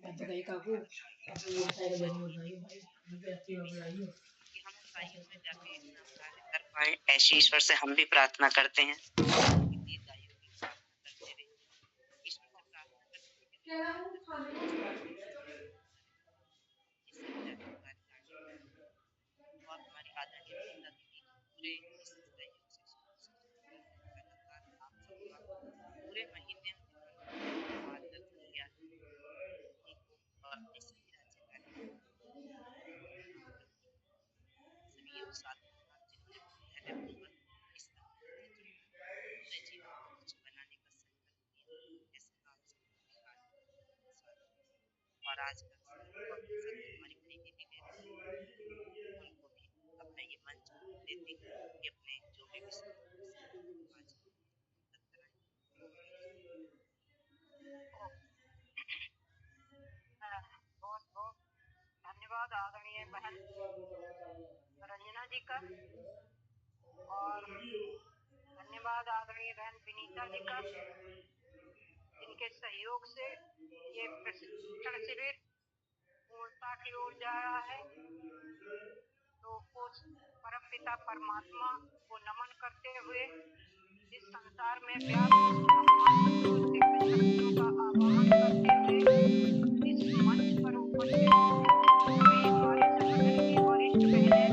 मैं तो कहीं काकू अब ये साइकिल लेनी बताइए भाई मुझे एक्टिवा बुलाइए कि हम आयु में जाके इतना कार्य कर पाए, ऐसी ईश्वर से हम भी प्रार्थना करते हैं कि दीर्घायु की प्रार्थना करते रहे। ईश्वर से प्रार्थना करते हैं कि क्या हूँ खाने को ये सब जाके कार्य आगे और हमारी आदरणीय विनीता दीदी पूरे इस सहयोग से लगातार आप सबका पूरे महीने जिन्होंने मार्गदर्शन किया है दीदी को और अपने सभी राज्य कार्यक्रम सभी योग साधना जिन्होंने धैर्यपूर्वक इस अभियान से जुड़कर अपने जीवन को कुछ बनाने का संकल्प लिया। ऐसे आप सबको भी आज स्वागत और आज का अवसर हमारी बड़ी दीदी ले रही है, उनको भी अपना ये मंच देती हूँ कि अपने जो भी विषय आज बहुत बहुत धन्यवाद आदरणीय बहन रंजना जी का और धन्यवाद आदरणीय बहन विनीता जी का, जिनके सहयोग से ये प्रशिक्षण शिविर पूर्णता की ओर जा रहा है। तो उस परम पिता परमात्मा को नमन करते हुए इस संसार में व्याप्त दिव्य शक्तियों का आवाहन करते हुए इस मंच पर उपस्थित सभी हमारे संगठन की वरिष्ठ बहनें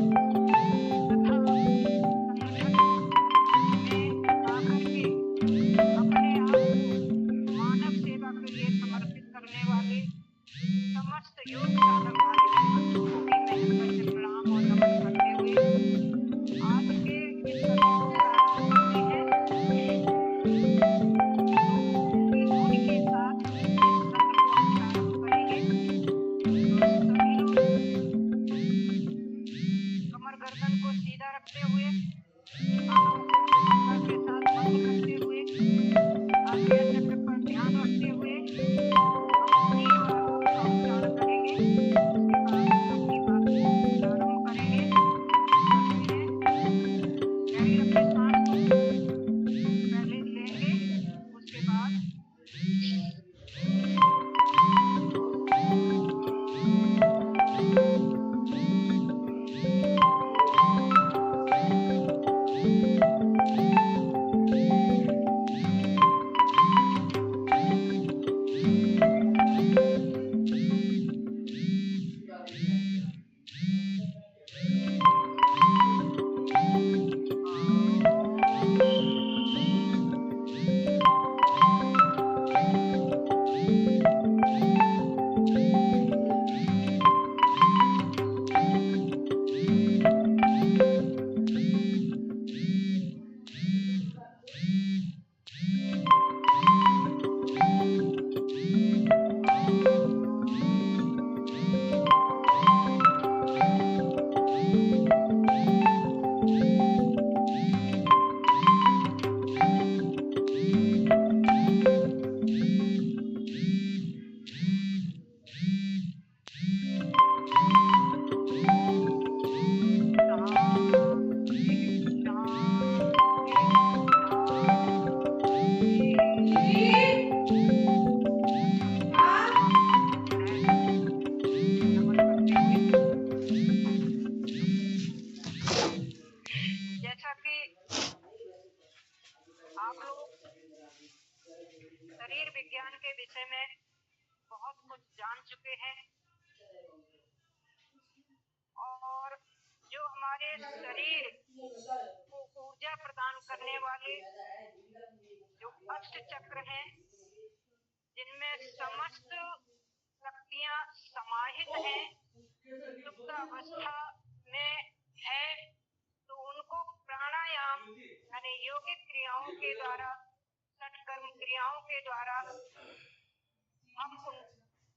तथा संगठन में आकर के अपने आप को मानव सेवा के लिए समर्पित करने वाले समस्त योग साधक भाई बहनों को भी मैं हृदय से प्रणाम और नमन करते हुए आज के इस सत्र को प्रारंभ करते हैं। तो धुन के साथ इस सत्र को हम प्रारंभ करेंगे। तो सभी लोग कमर गर्दन को सीधा रखते हुए आंखों को प्रसन्नता के साथ बंद करते हुए आज्ञा चक्र पर ध्यान रखते हुए हम 3 बार ओम का उच्चारण करेंगे। उसके बाद अपनी बात प्रारंभ करेंगे। करते हैं, गहरी लंबी सांस को पहले लेंगे, उसके बाद जैसा कि आप लोग शरीर विज्ञान के विषय में बहुत कुछ जान चुके हैं और जो हमारे शरीर को ऊर्जा प्रदान करने वाले जो अष्ट चक्र हैं, जिनमें समस्त शक्तियां समाहित हैं, सुप्त अवस्था में है, तो उनको प्राणायाम यानी योगिक क्रियाओं के द्वारा, सटकर्म क्रियाओं के द्वारा हम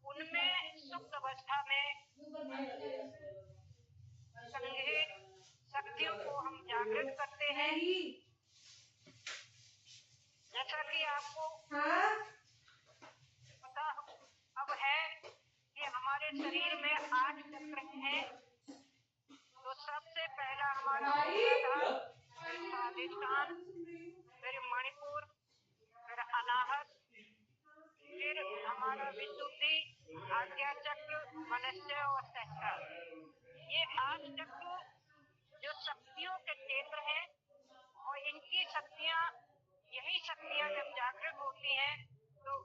उनमें सुप्त अवस्था में संग्रहित शक्तियों को हम जागृत करते हैं। जैसा कि आपको पता अब है कि हमारे शरीर में 8 चक्र हैं। तो सबसे पहला हमारा मूलाधार, फिर स्वादिष्ठान, फिर मणिपुर, फिर अनाहत, फिर हमारा विशुद्धि, आज्ञा चक्र, मनस्य और सहस्त्रार, ये 8 चक्र जो शक्तियों के केंद्र हैं, और इनकी शक्तियां, यही शक्तियां जब जागृत होती हैं तो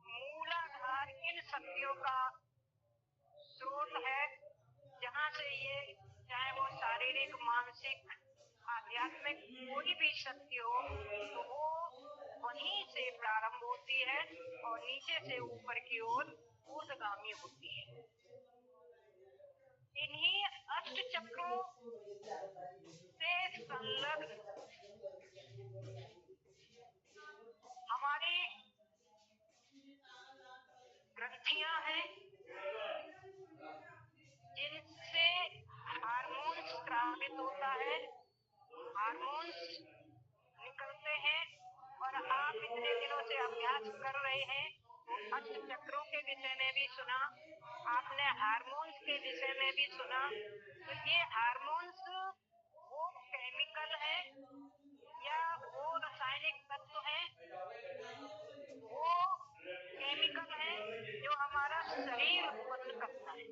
मूलाधार इन शक्तियों का स्रोत है, जहाँ से ये, चाहे वो शारीरिक, मानसिक, आध्यात्मिक कोई भी शक्ति हो, तो वो वहीं से प्रारंभ होती है और नीचे से ऊपर की ओर ऊर्ध्वगामी होती है। इन्हीं अष्ट चक्रों से संलग्न हमारी ग्रंथियां हैं, जिनसे हार्मोन्स स्रावित होता है, हार्मोन्स निकलते हैं। और आप इतने दिनों से अभ्यास कर रहे हैं तो अष्ट चक्रों के विषय में भी सुना, आपने हार्मोन्स के विषय में भी सुना। तो ये हार्मोन्स वो केमिकल है या वो रासायनिक तत्व है, वो केमिकल है जो हमारा शरीर उत्पन्न करता है।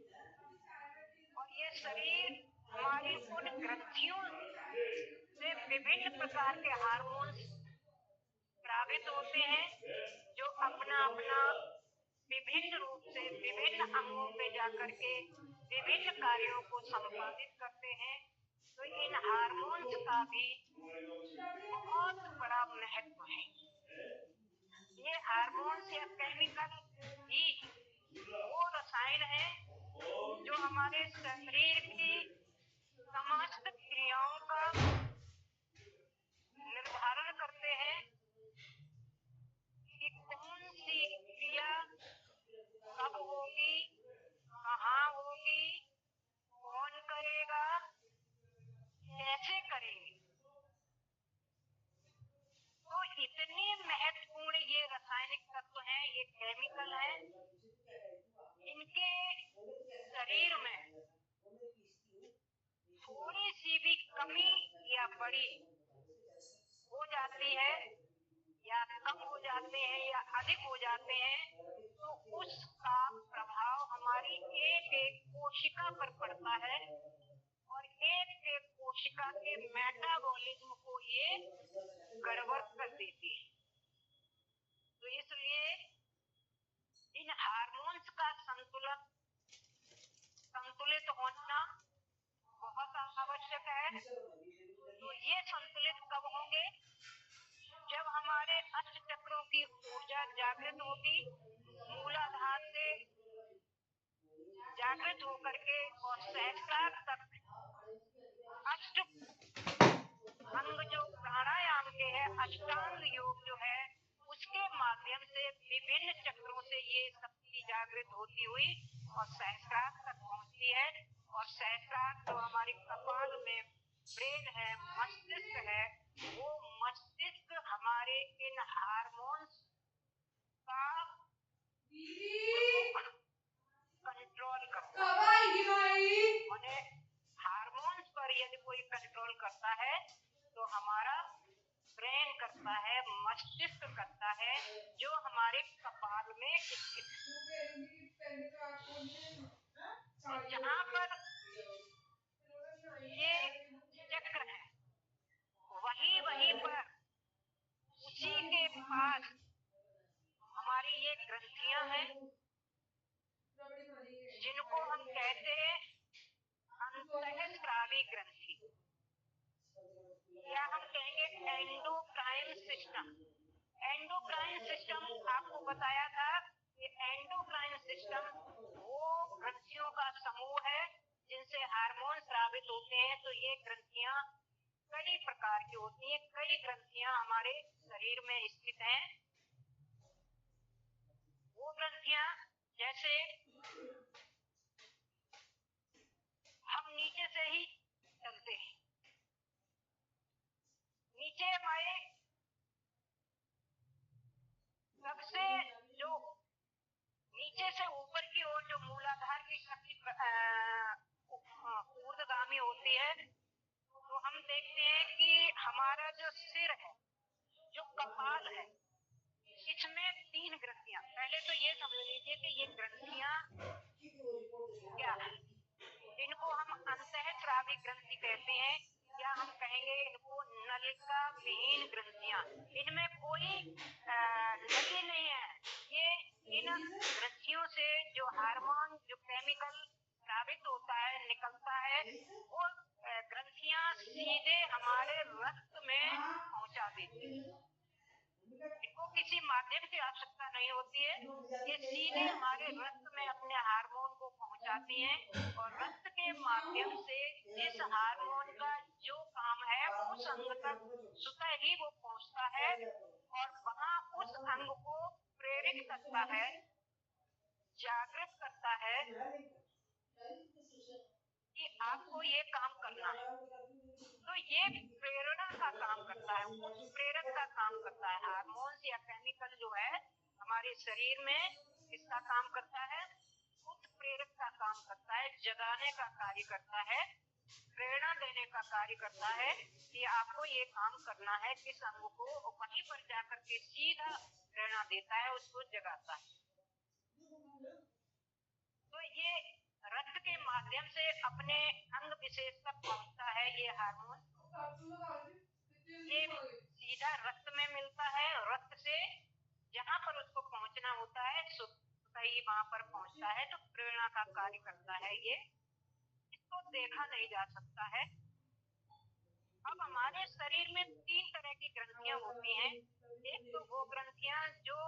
और ये शरीर हमारी उन ग्रंथियों से विभिन्न प्रकार के हार्मोन्स स्रावित होते हैं, जो अपना अपना विभिन्न रूप से विभिन्न अंगों पे जाकर के विभिन्न कार्यों को संपादित करते हैं। तो इन हार्मोन्स का भी बहुत बड़ा महत्व है। ये हार्मोन्स या केमिकल ही वो रसायन है जो हमारे शरीर की समस्त क्रियाओं का निर्धारण करते हैं कि कौन सी क्रिया कब होगी, कहाँ होगी, कौन करेगा, कैसे करेंगे। तो इतने महत्वपूर्ण ये रासायनिक तत्व हैं, ये केमिकल हैं, इनके शरीर में थोड़ी सी भी कमी या बड़ी हो जाती है, या कम हो जाते हैं या अधिक हो जाते हैं, तो उसका प्रभाव हमारी एक एक कोशिका पर पड़ता है और एक एक कोशिका के मेटाबॉलिज्म को ये गड़बड़ कर देती है। तो इसलिए इन हार्मोन्स का संतुलित होना बहुत आवश्यक है। तो ये संतुलित कब होंगे? जब हमारे अष्ट चक्रों की ऊर्जा जागृत होगी, मूलाधार से जागृत होकर के और सहस्त्रार तक अष्ट अंग जो प्राणायाम के है, अष्टांग योग जो है, उसके माध्यम से विभिन्न चक्रों से ये शक्ति जागृत होती हुई और सहस्त्रार तक पहुंचती है। और सहस्त्रार जो हमारे कपाल में ब्रेन है, मस्तिष्क है, वो मस्तिष्क हमारे इन हार्मोन्स का कंट्रोल करता है। माने हार्मोन्स पर यदि कोई कंट्रोल करता है तो हमारा ब्रेन करता है, मस्तिष्क करता है, जो हमारे कपाल में स्थित है। तो जहाँ पर ये चक्र है, वहीं पर उसी के पास हमारी ये ग्रंथियां हैं, जिनको हम कहते हैं अंतःस्रावी ग्रंथि, या हम कहेंगे एंडोक्राइन सिस्टम। एंडोक्राइन सिस्टम आपको बताया था कि एंडोक्राइन सिस्टम वो ग्रंथियों का समूह है जिनसे हार्मोन स्रावित होते हैं। तो ये ग्रंथियां कई प्रकार की होती हैं, कई ग्रंथियां हमारे शरीर में स्थित हैं। वो ग्रंथियां जैसे हम नीचे से ही चलते हैं, नीचे हमारे सबसे जो नीचे से ऊपर की ओर जो मूलाधार की शक्ति ऊर्ध्वगामी होती है, तो हम देखते हैं कि हमारा जो सिर है, जो कपाल है, इसमें 3 ग्रंथियां, पहले तो ये समझ लीजिए कि ये ग्रंथियां क्या है। इनको हम अंतःस्रावी ग्रंथि कहते हैं, या हम कहेंगे इनको नलिका विहीन ग्रंथियां। इनमें कोई नली नहीं है। ये इन ग्रंथियों से जो हार्मोन, जो केमिकल स्रावित होता है, निकलता है, वो ग्रंथियां सीधे हमारे रक्त में पहुंचा देती है। इनको किसी माध्यम की आवश्यकता नहीं होती है, ये सीधे हमारे रक्त में अपने हार्मोन को पहुंचाती हैं, और रक्त के माध्यम से जिस हार्मोन का जो काम है उस अंग तक स्वतः ही वो पहुंचता है, और वहां उस अंग को प्रेरित करता है, जागृत करता है कि आपको ये काम करना है। तो ये प्रेरणा का काम करता है, उत्प्रेरक का काम करता है। हार्मोन्स या केमिकल जो है हमारे शरीर में, किसका काम करता है? उत्प्रेरक का काम करता है, जगाने का कार्य करता है, प्रेरणा देने का कार्य करता है कि आपको ये काम करना है। किस अंग को? वहीं पर जाकर के सीधा प्रेरणा देता है, उसको जगाता है। तो ये रक्त के माध्यम से अपने अंग विशेष तक पहुंचता है। ये हार्मोन ये सीधा रक्त में मिलता है, रक्त से जहां पर उसको पहुंचना होता है सही वहां पर पहुंचता है, तो प्रेरणा का कार्य करता है ये। इसको देखा नहीं जा सकता है। अब हमारे शरीर में 3 तरह की ग्रंथियां होती हैं। एक तो वो ग्रंथियां जो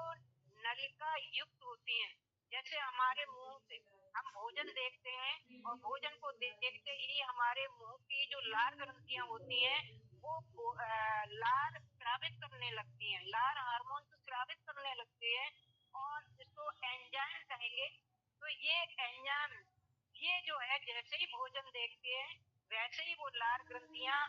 नलिका युक्त होती हैं, जैसे हमारे मुंह से हम भोजन देखते हैं, और भोजन को देखते ही हमारे मुंह की जो लार ग्रंथियां होती हैं वो लार स्रावित करने लगती हैं, लार हार्मोन को स्रावित करने लगती है, और इसको एंजाइम कहेंगे। तो ये एंजाइम, ये जो है जैसे ही भोजन देखते हैं वैसे ही वो लार ग्रंथियां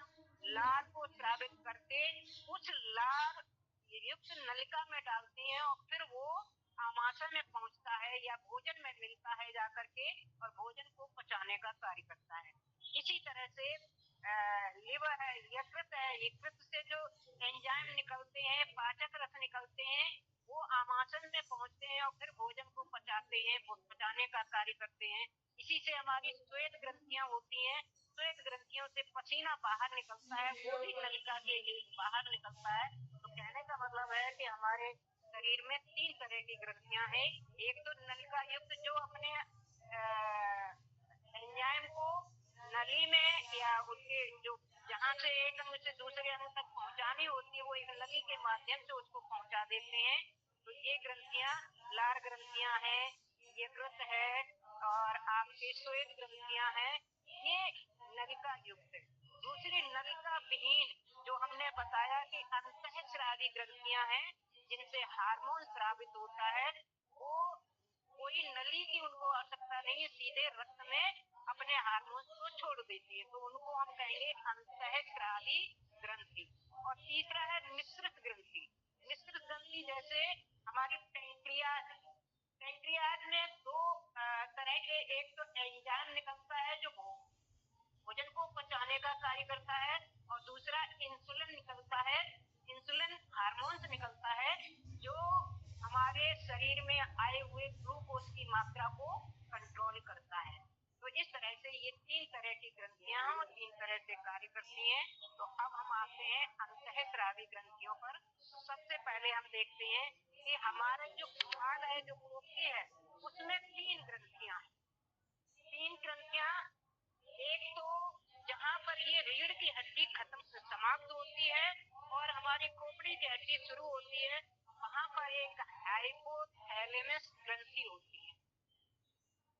लार को स्रावित करके उस लार युक्त नलिका में डालती हैं, और फिर वो आमाशय में पहुंचता है या भोजन में मिलता है जाकर के, और भोजन को पचाने का कार्य करता है। इसी तरह से लिवर है, यकृत है, यकृत से जो एंजाइम निकलते हैं, पाचक रस निकलते हैं, वो आमाशय में पहुंचते हैं और फिर भोजन को पचाते हैं, पचाने का कार्य करते हैं। इसी से हमारी श्वेत ग्रंथियां होती हैं, श्वेत ग्रंथियों से पसीना बाहर निकलता है, वो भी नलिका के बाहर निकलता है। तो कहने का मतलब है कि हमारे शरीर में 3 तरह की ग्रंथियां हैं। एक तो नलिका युक्त जो अपने एंजाइम को नली में या उनके जो जहाँ से एक अंग से दूसरे अंग तक पहुंचानी होती है, वो एक नली के माध्यम से उसको पहुंचा देते हैं। तो ये ग्रंथियां लार ग्रंथियां हैं, यकृत है, और आपके श्वेत ग्रंथियां हैं, ये नलिका युक्त है। दूसरी नलिका विहीन जो हमने बताया कि अंतःस्रावी ग्रंथियां हैं, जिनसे हार्मोन स्रावित होता है, वो कोई नली की उनको आवश्यकता नहीं है, सीधे रक्त में अपने हार्मोन को छोड़ देती है, तो उनको हम कहेंगे अंतःस्रावी ग्रंथि। और तीसरा है मिश्रित ग्रंथि। मिश्रित ग्रंथि जैसे हमारी पैंक्रियाज है, पैंक्रियाज में 2 तरह के, एक तो एंजाइम निकलता है जो भोजन को पचाने का कार्य करता है, और दूसरा इंसुलिन निकलता है, इंसुलिन हार्मोन्स निकलता है जो हमारे शरीर में आए हुए ग्लूकोज की मात्रा को कंट्रोल करता है। तो इस तरह से ये 3 तरह की ग्रंथियां 3 तरह से कार्य करती हैं। तो अब हम आते हैं अंतःस्रावी ग्रंथियों पर। तो सबसे पहले हम देखते हैं कि हमारा जो खाल है, जो खोपड़ी है, उसमें 3 ग्रंथियां हैं। 3 ग्रंथियां, एक तो जहाँ पर ये रीढ़ की हड्डी समाप्त होती है और हमारी खोपड़ी की हड्डी शुरू होती है, वहाँ पर एक हाइपोथैलेमस ग्रंथि होती है।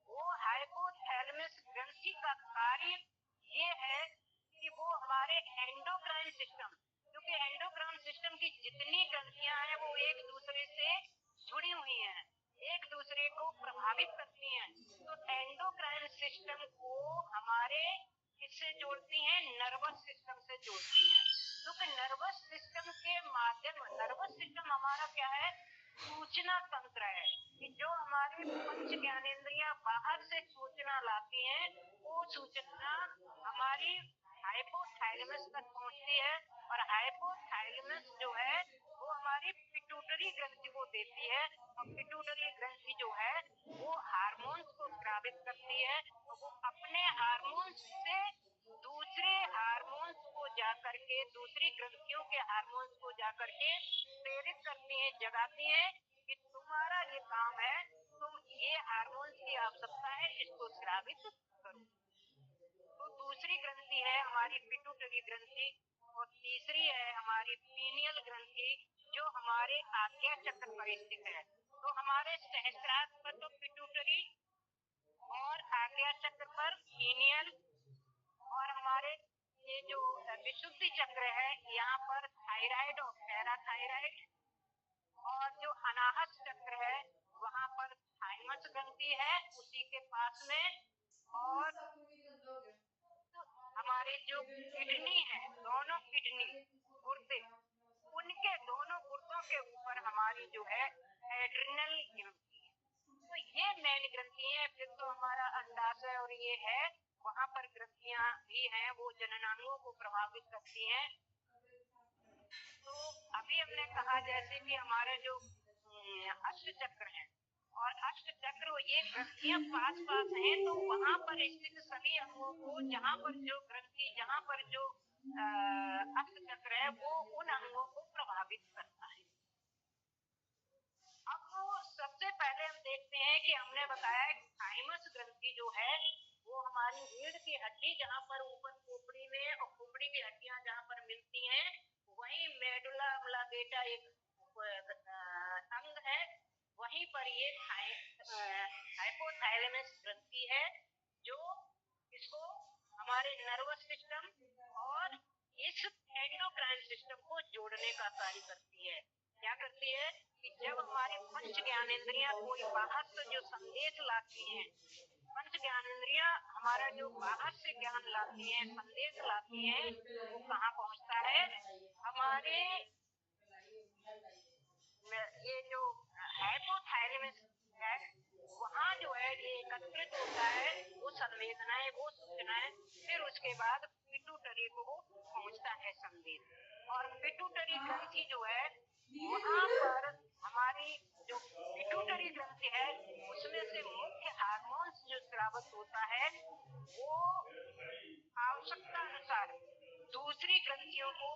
वो हाइपोथैलेमस ग्रंथि का कार्य ये है कि वो हमारे एंडोक्राइन सिस्टम, क्योंकि एंडोक्राइन सिस्टम की जितनी ग्रंथियां हैं वो एक दूसरे से जुड़ी हुई हैं, एक दूसरे को प्रभावित करती हैं। तो एंडोक्राइन सिस्टम को हमारे किससे जोड़ती हैं? नर्वस सिस्टम से जोड़ती हैं। क्योंकि नर्वस सिस्टम के माध्यम, नर्वस सिस्टम हमारा क्या है? सूचना तंत्र है कि जो हमारे पंच ज्ञानेंद्रियां बाहर से सूचना लाती हैं, वो सूचना हमारी हाइपोथैलेमस तक पहुंचती है, और हाइपोथैलेमस जो है वो हमारी पिट्यूटरी पिट्यूटरी ग्रंथि को देती है और पिट्यूटरी ग्रंथि जो है वो हार्मोन्स को स्रावित करती है और वो अपने हार्मोन्स से दूसरे हार्मोन्स को जाकर के दूसरी ग्रंथियों के हार्मोन्स को जाकर के प्रेरित करती हैं, जगाती हैं कि तुम्हारा ये काम है, तुम ये हार्मोन्स की आवश्यकता है, इसको स्रावित करो। तो दूसरी ग्रंथि है हमारी पिट्यूटरी ग्रंथि और तीसरी है हमारी पीनियल ग्रंथि जो हमारे आज्ञा चक्र पर स्थित है। तो हमारे सहस्त्रार पर तो पिट्यूटरी और आज्ञा चक्र पर पीनियल और हमारे ये जो विशुद्धि चक्र है यहाँ पर थायराइड और पैराथायराइड और जो अनाहत चक्र है वहाँ पर थाइमस ग्रंथि है उसी के पास में। और हमारे जो किडनी है, दोनों किडनी गुर्दे, उनके दोनों गुर्दों के ऊपर हमारी जो है एड्रिनल ग्रंथि है। तो ये मेन ग्रंथि है। फिर तो हमारा अंडाशय और ये है, वहाँ पर ग्रंथियां भी हैं, वो जननांगों को प्रभावित करती हैं। तो अभी हमने कहा जैसे कि हमारे जो अष्ट चक्र हैं और अष्ट चक्र ये ग्रंथियां पास पास हैं, तो वहाँ पर स्थित सभी अंगों को जहाँ पर जो ग्रंथि, जहाँ पर जो अष्ट चक्र है वो उन अंगों को प्रभावित करता है। अब सबसे पहले हम देखते हैं कि हमने बताया थाइमस ग्रंथि जो है वो हमारी रीढ़ की हड्डी जहाँ पर ऊपर खोपड़ी में और खोपड़ी की हड्डियां जहाँ पर मिलती हैं वहीं मेडुला ऑब्लांगेटा एक अंग है, वहीं पर ये हाइपोथैलेमस ग्रंथि है जो इसको हमारे नर्वस सिस्टम और इस एंडोक्राइन सिस्टम को जोड़ने का कार्य करती है। क्या करती है कि जब हमारी पंच ज्ञानेंद्रियां कोई बाहर से जो संदेश लाती हैं, पंच ज्ञानेंद्रियां हमारा जो बाहर से ज्ञान लाती हैं, संदेश लाती हैं, वो कहाँ पहुँचता है? हमारे ये जो हाइपोथैलेमस है वहाँ जो है ये एकत्रित होता है, वो संवेदनाएं, वो सूचनाएं, फिर उसके बाद पिट्यूटरी को पहुँचता है संदेश। और पिट्यूटरी ग्रंथि जो है वहाँ पर हमारी जो पिट्यूटरी ग्रंथि है उसमें से मुख्य हार्मोन्स जो स्रावित होता है वो आवश्यकता अनुसार दूसरी ग्रंथियों को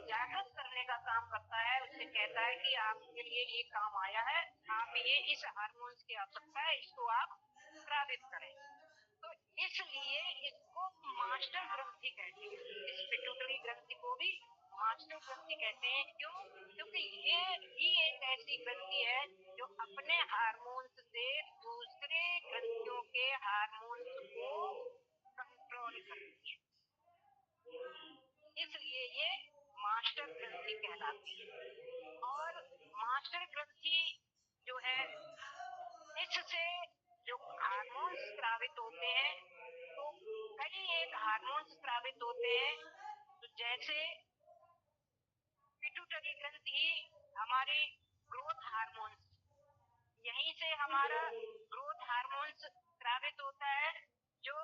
जागृत करने का काम करता है। उससे कहता है कि आपके लिए ये काम आया है, आप ये इस हार्मोन्स की आवश्यकता है, इसको आप स्रावित करें। तो इसलिए इसको मास्टर ग्रंथि कहते हैं, इस पिट्यूटरी ग्रंथि को भी मास्टर ग्रंथि कहते हैं। क्यों? क्योंकि ये ही एक ऐसी ग्रंथि है जो अपने हार्मोन्स से दूसरे ग्रंथियों के हार्मोन्स को कंट्रोल करती है, इसलिए ये मास्टर ग्रंथि कहलाती है। और मास्टर ग्रंथि जो है इससे जो हार्मोन्स स्रावित होते हैं, तो कई एक हार्मोन्स स्रावित होते हैं। तो जैसे पिट्यूटरी ग्रंथि हमारी ग्रोथ हार्मोन्स, यहीं से हमारा ग्रोथ हार्मोन्स स्रावित होता है जो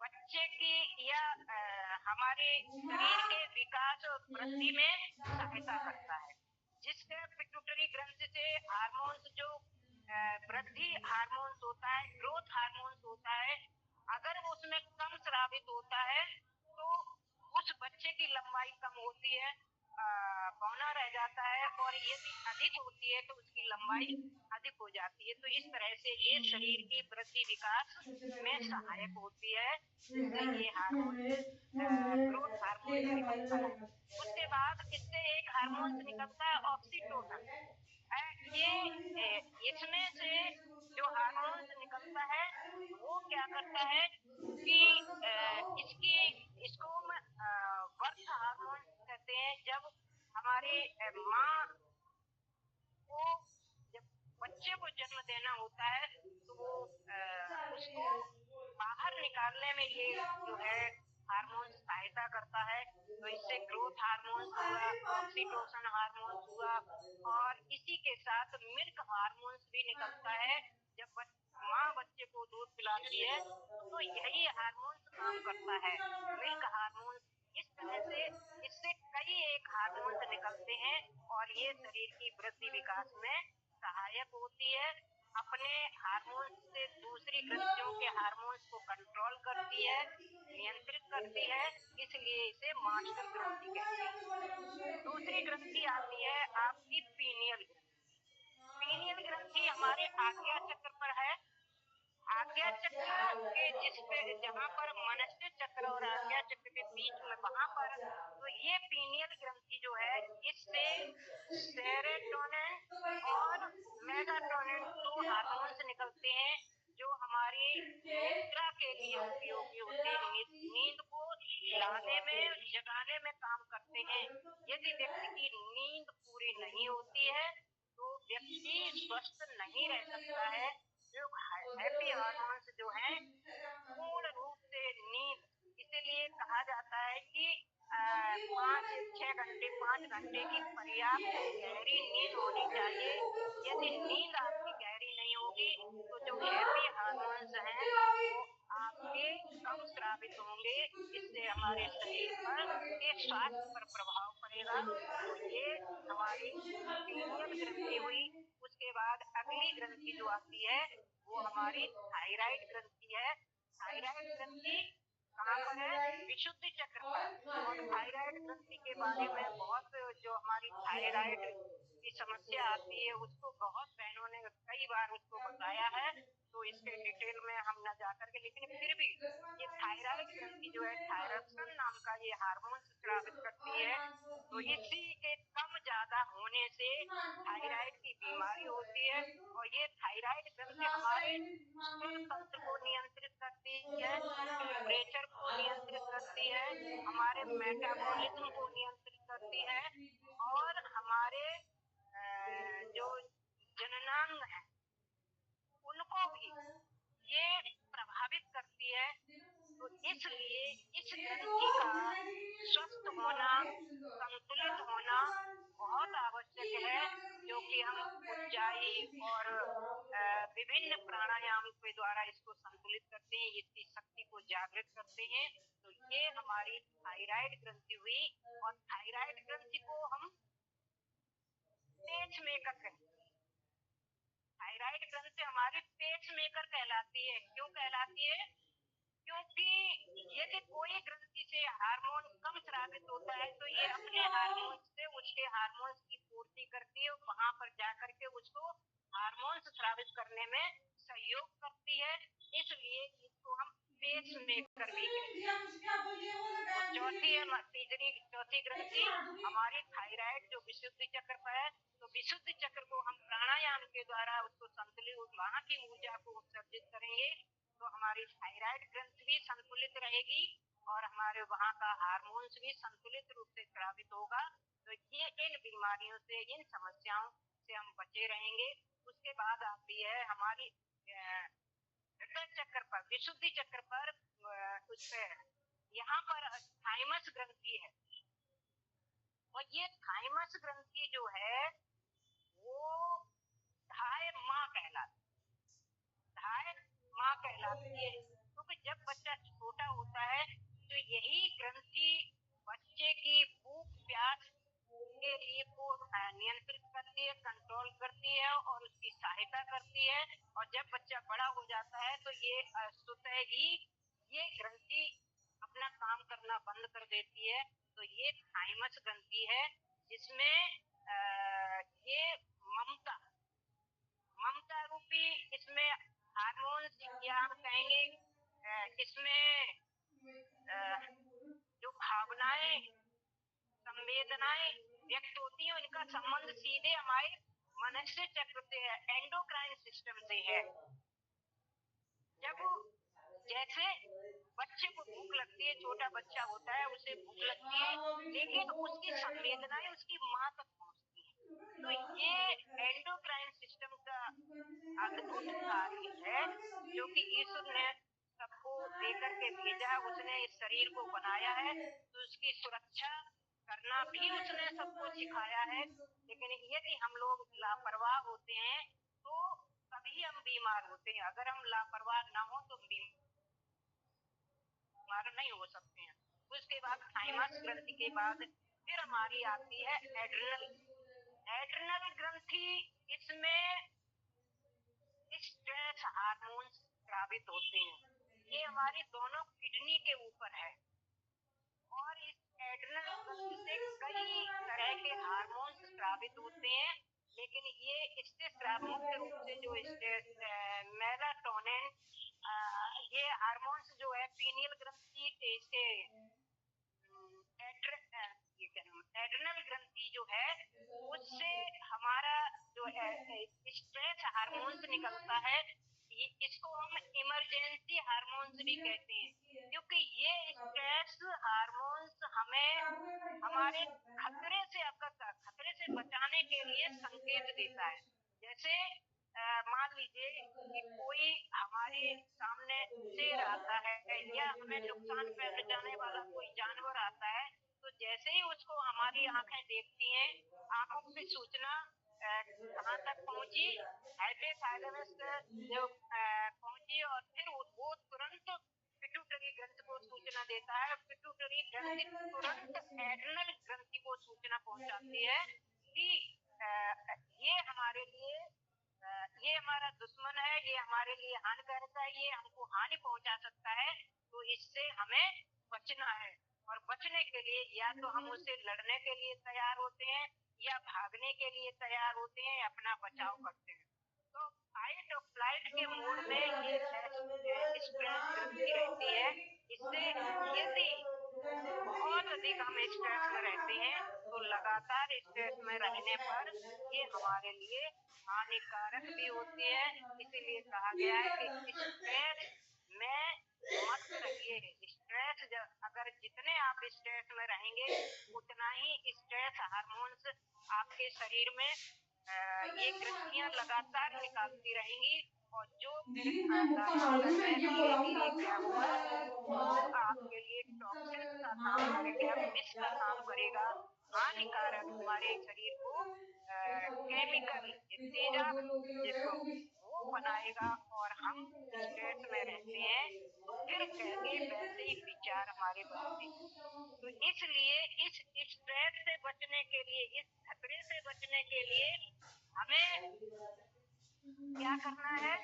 बच्चे की या हमारे शरीर के विकास और वृद्धि में सहायता करता है। जिससे पिट्यूटरी ग्रंथि से हार्मोन्स जो वृद्धि हार्मोन्स होता है, ग्रोथ हार्मोन्स होता है, अगर वो उसमें कम स्रावित होता है तो उस बच्चे की लंबाई कम होती है, बौना रह जाता है, और यदि अधिक होती है तो उसकी लंबाई अधिक हो जाती है। तो इस तरह से ये शरीर की वृद्धि विकास में सहायक होती है, जिससे ये हार्मोन ग्रोथ हार्मोन निकलता है। उसके बाद इससे एक हार्मोन निकलता है ऑक्सीटोसिन। ये इसमें से जो हार्मोन निकलता है वो क्या करता है कि इसको बर्थ हार्मोन कहते हैं। जब हमारी माँ को जब बच्चे को जन्म देना होता है तो वो उसको बाहर निकालने में ये जो है हार्मोन सहायता करता है। तो इससे ग्रोथ हार्मोन हुआ, ऑक्सीटोसिन हार्मोन हुआ, और इसी के साथ मिल्क हार्मोन्स भी निकलता है। जब माँ बच्चे को दूध पिलाती है तो यही हार्मोन्स काम करता है, मिल्क हार्मोन। इस करने से इससे कई एक हार्मोन्स निकलते हैं और ये शरीर की वृद्धि विकास में सहायक होती है। अपने हार्मोन्स से दूसरी ग्रंथियों के हार्मोन्स को कंट्रोल करती है, नियंत्रित करती है, इसलिए इसे मास्टर ग्रंथि कहते हैं। दूसरी ग्रंथि आती है आपकी पीनियल ग्रंथि। पीनियल ग्रंथि हमारे आज्ञा चक्र पर है। आज्ञा चक्र के जहाँ पर मनस्य चक्र और आज्ञा चक्र के बीच में वहां पर, तो ये पीनियल ग्रंथि जो है, इससे सेरोटोनिन और मेलाटोनिन दो हार्मोन्स निकलते हैं जो हमारी निद्रा के लिए उपयोगी होते हैं, नींद को लाने में, जगाने में काम करते हैं। यदि व्यक्ति की नींद पूरी नहीं होती है तो व्यक्ति स्वस्थ नहीं रह सकता है। जो हैप्पी हार्मोन्स जो हैं पूर्ण रूप से नींद, इसीलिए कहा जाता है कि 5 घंटे की पर्याप्त गहरी नींद होनी चाहिए। यदि नींद आपकी गहरी नहीं होगी तो जो हैप्पी हार्मोन्स हैं वो आपके कम स्रावित होंगे, इससे हमारे शरीर पर के स्वास्थ्य पर प्रभाव पड़ेगा। तो ये हमारी पीनियल ग्रंथि हुई। उसके बाद अगली ग्रंथि जो आती है वो हमारी थायराइड ग्रंथि है। थायराइड ग्रंथि कहाँ पर है? विशुद्धि चक्र पर। और थायराइड ग्रंथि के बारे में बहुत, जो हमारी थायराइड की समस्या आती है उसको बहुत बहनों ने कई बार उसको बताया है, तो इसके डिटेल में हम न जाकर के, लेकिन फिर भी ये थायराइड ग्रंथि जो है, थायरोक्सिन नाम का ये हार्मोन स्रावित करती है। तो इसी के कम ज्यादा होने से थायराइड की बीमारी होती है। और ये थायराइड ग्रंथि हमारे स्तन तंत्र को नियंत्रित करती है, टेम्परेचर को नियंत्रित करती है, हमारे मेटाबॉलिज्म को नियंत्रित करती है, और हमारे जो जननांग है उनको भी ये प्रभावित करती है। तो इसलिए इस ग्रंथि का स्वस्थ होना, संतुलित होना बहुत आवश्यक है, जो कि हम उज्जाई और विभिन्न प्राणायाम के द्वारा इसको संतुलित करते हैं, इसकी शक्ति को जागृत करते हैं। तो ये हमारी थायराइड ग्रंथि हुई। और थायराइड ग्रंथि को हम पेस मेकर कहते हैं। थायराइड ग्रंथि हमारी पेस मेकर कहलाती है। क्यों कहलाती है? क्योंकि यदि कोई ग्रंथि से हार्मोन कम स्रावित होता है तो ये अपने हार्मोन से उसके हार्मोन्स की पूर्ति करती है, वहां पर जाकर के उसको हार्मोन्स स्रावित करने में सहयोग करती है, इसलिए इसको हम पेस मेकर भी कहते हैं। और चौथी ग्रंथि हमारी थायराइड जो विशुद्धि चक्र पर है, तो विशुद्धि चक्र को हम प्राणायाम के द्वारा उसको संतुलित, वहां की ऊर्जा को उत्सर्जित करेंगे तो हमारी थायराइड ग्रंथि भी संतुलित रहेगी और हमारे वहां का हार्मोन्स भी संतुलित रूप से स्रावित होगा। तो ये इन बीमारियों से, इन समस्याओं से हम बचे रहेंगे। उसके बाद आती है हमारी हृदय चक्र पर, विशुद्धि चक्र पर, उस पे यहाँ पर थाइमस ग्रंथि है। और ये थाइमस ग्रंथि जो है वो धाय माँ कहलाती है। क्योंकि जब बच्चा छोटा होता है तो यही ग्रंथि बच्चे की भूख प्यास के लिए को नियंत्रित करती है, कंट्रोल करती है और उसकी सहायता करती है। और जब बच्चा बड़ा हो जाता है तो ये स्वतः ही ये ग्रंथि अपना काम करना बंद कर देती है। तो ये थाइमस ग्रंथि है जिसमें ये ममता रूपी इसमें हार्मोन्स, या हम कहेंगे इसमें जो भावनाएं, संवेदनाएं व्यक्त होती है, उनका संबंध सीधे हमारे मनस्य चक्र से है, एंडोक्राइन सिस्टम से है। जब जैसे बच्चे को भूख लगती है, छोटा बच्चा होता है उसे भूख लगती है, लेकिन उसकी संवेदनाएं उसकी माँ तक पहुंचती है। तो ये एंडोक्राइन सिस्टम का अद्भुत कार्य है जो कि ईश्वर ने सबको देकर के भेजा। उसने इस शरीर को बनाया है तो उसकी सुरक्षा करना भी उसने सबको सिखाया है। लेकिन यदि हम लोग लापरवाह होते हैं तो तभी हम बीमार होते हैं। अगर हम लापरवाह ना हो तो बीमार नहीं हो सकते हैं। उसके बाद थाइमस ग्रंथि के बाद फिर हमारी आती है एड्रिनल। एड्रिनल ग्रंथि, इसमें स्ट्रेस हार्मोन्स स्रावित होते हैं। ये हमारी दोनों किडनी के ऊपर है और इस एड्रिनल ग्रंथि से कई तरह के हार्मोन्स स्रावित होते हैं, लेकिन ये इससे मुख्य रूप से जो मेलाटोनिन, ये हार्मोन्स जो है पीनियल ग्रंथि से एड्रिनल ग्रंथि जो है उससे हमारा जो स्ट्रेस हार्मोन्स निकलता है, इसको हम इमरजेंसी हार्मोन्स भी कहते हैं, क्योंकि ये स्ट्रेस हार्मोन्स हमें हमारे खतरे से बचाने के लिए संकेत देता है। जैसे मान लीजिए कि कोई हमारे सामने शेर आता है या हमें नुकसान पहुंचाने वाला कोई जानवर आता है, तो जैसे ही उसको हमारी आंखें देखती हैं, आंखों की सूचना कहाँ तक पहुंची, हाइपोथैलेमस जो पहुंची और फिर वो तुरंत पिट्यूटरी ग्रंथि को सूचना देता है। पिट्यूटरी ग्रंथि तुरंत एड्रिनल ग्रंथि को सूचना पहुंचाती है कि ये हमारे लिए ये हमारा दुश्मन है, ये हमारे लिए हानिकारक है, ये हमको हानि पहुंचा सकता है, तो इससे हमें बचना है। और बचने के लिए या तो हम उससे लड़ने के लिए तैयार होते हैं या भागने के लिए तैयार होते हैं, अपना बचाव करते हैं। तो फाइट और फ्लाइट के मोड में ये स्ट्रेस ग्रंथि रहती है। इससे यदि बहुत अधिक हम स्ट्रेस में रहते हैं तो लगातार स्ट्रेस में रहने पर ये हमारे लिए हानिकारक भी होती है। इसीलिए कहा गया है कि स्ट्रेस में मत रहिए। स्ट्रेस अगर जितने आप स्ट्रेस में रहेंगे उतना ही स्ट्रेस हार्मोन्स आपके शरीर में ये ग्रंथियां लगातार निकालती रहेंगी और जो फिर कालांतर में धीरे धीरे क्या होगा, वो आपके लिए टॉक्सिन का काम करेगा, विष का काम करेगा, हानिकारक हमारे शरीर को केमिकल तेजाब जिसको वो बनाएगा और हम स्ट्रेस में रहते हैं तो फिर कहेंगे वैसे ही विचार हमारे बनते हैं। तो इसलिए इस स्ट्रेस से बचने के लिए, इस खतरे से बचने के लिए हमें क्या करना है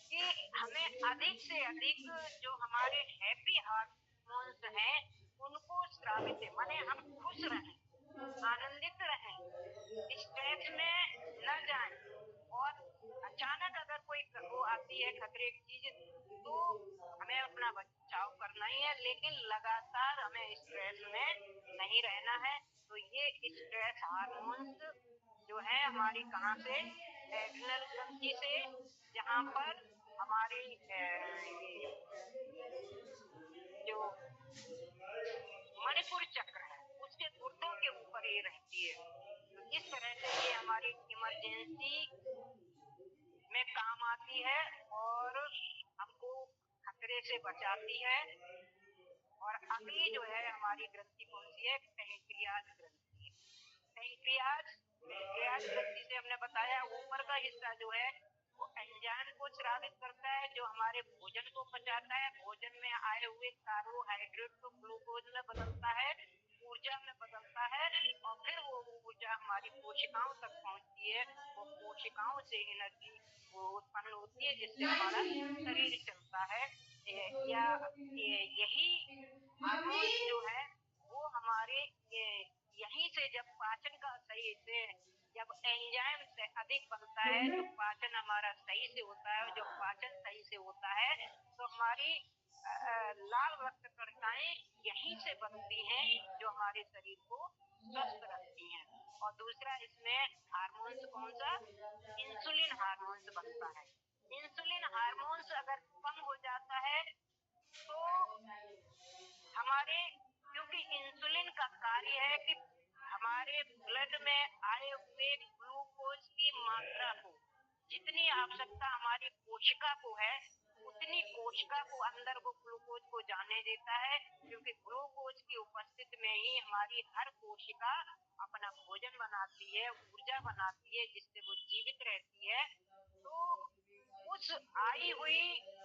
कि हमें अधिक से अधिक जो हमारे हैप्पी हार्मोन्स हैं उनको स्रावित है, माने हम खुश रहें, आनंदित रहें, स्ट्रेस में न जाएं। और अचानक अगर कोई वो आती है खतरे की चीज तो हमें अपना बचाव करना ही है, लेकिन लगातार हमें स्ट्रेस में नहीं रहना है। तो ये स्ट्रेस हार्मोन्स जो है हमारी कहाँ से, एड्रिनल ग्रंथि से, जहाँ पर हमारी ये जो मणिपुर चक्र है उसके गुर्दों के ऊपर ये रहती है। तो इस तरह से ये हमारी इमरजेंसी में काम आती है और हमको खतरे से बचाती है। और अगली जो है हमारी ग्रंथि कौन सी है, पैंक्रियाज ग्रंथि है। पैंक्रियाज ग्रंथि से हमने बताया ऊपर का हिस्सा जो है वो एंजाइम को स्रावित करता है, जो हमारे भोजन को पचाता है, भोजन में आए हुए कार्बोहाइड्रेट को ग्लूकोज में बदलता है, ऊर्जा में बदलता है और फिर वो ऊर्जा हमारी कोशिकाओं तक पहुंचती है। वो कोशिकाओं से एनर्जी वो उत्पन्न होती है जिससे हमारा शरीर चलता है। या यही हार्मोन्स जो है वो हमारे यहीं से जब पाचन का सही से जब एंजाइम से अधिक बनता है तो पाचन हमारा सही से होता है। जब पाचन सही से होता है तो हमारी लाल रक्त कणिकाएं यहीं से बनती हैं जो हमारे शरीर को स्वस्थ रखती हैं। और दूसरा इसमें हार्मोन्स कौन सा, इंसुलिन हार्मोन्स बनता है। इंसुलिन हार्मोन्स अगर कम हो जाता है तो हमारे, क्योंकि इंसुलिन का कार्य है कि हमारे ब्लड में आए हुए ग्लूकोज की मात्रा को, जितनी आवश्यकता हमारी कोशिका को है उतनी कोशिका को अंदर वो ग्लूकोज को जाने देता है, क्योंकि ग्लूकोज की उपस्थिति में ही हमारी हर कोशिका अपना भोजन बनाती है, ऊर्जा बनाती है, जिससे वो जीवित रहती है। तो उस आई हुई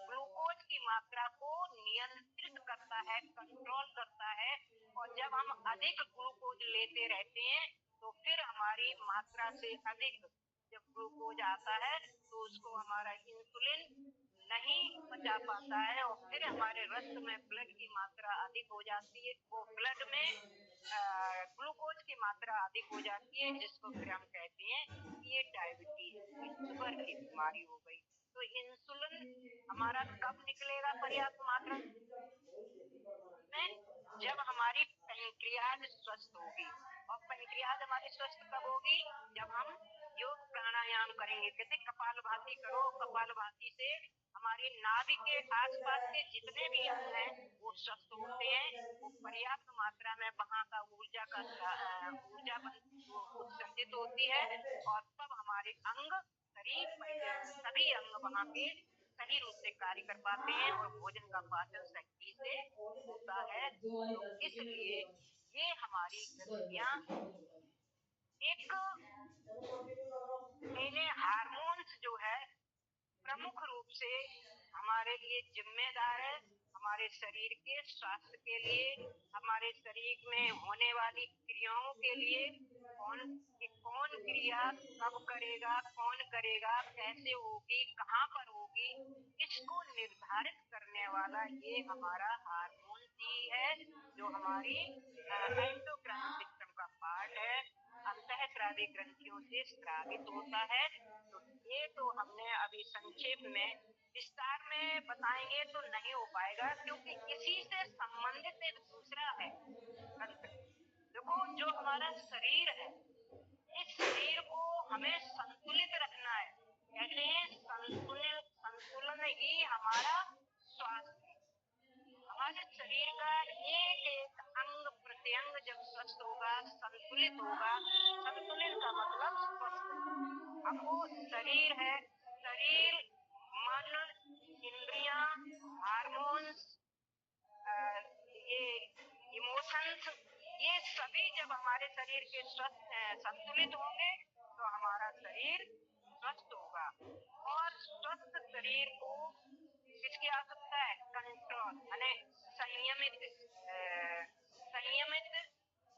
ग्लूकोज की मात्रा को नियंत्रित करता है, कंट्रोल करता है। और जब हम अधिक ग्लूकोज लेते रहते हैं तो फिर हमारी मात्रा से अधिक जब ग्लूकोज आता है तो उसको हमारा इंसुलिन नहीं बचा पाता है और फिर हमारे रक्त में ब्लड की मात्रा अधिक हो जाती है, वो ब्लड में ग्लूकोज की मात्रा अधिक हो जाती है, जिसको फिर हम कहते हैं ये डायबिटीज, शुगर की बीमारी हो गई। तो इंसुलिन हमारा कब निकलेगा पर्याप्त मात्रा में? जब हमारी पैंक्रियाज स्वस्थ होगी। और पैंक्रियाज हमारी स्वस्थ कब होगी? जब हम योग प्राणायाम करेंगे। कहते कपालभाति करो, कपालभाति से हमारी नाभि के आसपास के जितने भी अंग हैं वो स्वस्थ होते हैं, वो पर्याप्त मात्रा में वहां का ऊर्जा उत्सर्जित होती है और तब हमारे अंग सभी अंग वहां के सही रूप से कार्य कर पाते हैं और भोजन का पाचन सही से होता है। तो इसलिए ये हमारी ग्रंथियां एक इन्हें हार्मोन्स जो है प्रमुख रूप से हमारे लिए जिम्मेदार है, हमारे शरीर के स्वास्थ्य के लिए, हमारे शरीर में होने वाली क्रियाओं के लिए। कौन क्रिया कब करेगा, कौन करेगा, कैसे होगी, कहाँ पर होगी, इसको निर्धारित करने वाला ये हमारा हार्मोन ही है, जो हमारी एंडोक्राइन सिस्टम का पार्ट है, अंतःस्रावी ग्रंथियों से स्रावित होता है। तो ये तो हमने अभी संक्षेप में, विस्तार में बताएंगे तो नहीं हो पाएगा, क्योंकि इसी से संबंधित एक दूसरा है तंत्र। देखो, जो हमारा शरीर है, इस शरीर को हमें संतुलित रखना है। कहते हैं संतुलन ही हमारा स्वास्थ्य है। हमारे शरीर का एक एक अंग प्रत्यंग जब स्वस्थ होगा, संतुलित होगा, संतुलित का मतलब स्वस्थ। अब वो शरीर है, शरीर, मन, इंद्रियां, हार्मोन्स, ये इमोशंस, ये सभी जब हमारे शरीर के संतुलित होंगे तो हमारा शरीर स्वस्थ होगा। और स्वस्थ शरीर को किसकी आवश्यकता है? कंट्रोल, यानी संयमित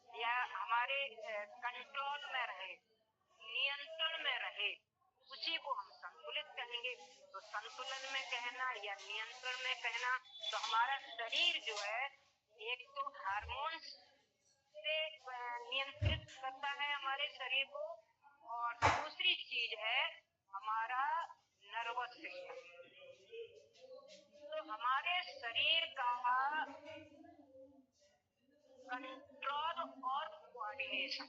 या हमारे कंट्रोल में रहे, नियंत्रण में रहे, उसी को हम संतुलित कहेंगे। तो संतुलन में कहना या नियंत्रण में कहना, तो हमारा शरीर जो है एक तो हार्मोन्स से नियंत्रित करता है हमारे शरीर को, और दूसरी चीज है हमारा नर्वस सिस्टम। तो हमारे शरीर का कंट्रोल और कोऑर्डिनेशन,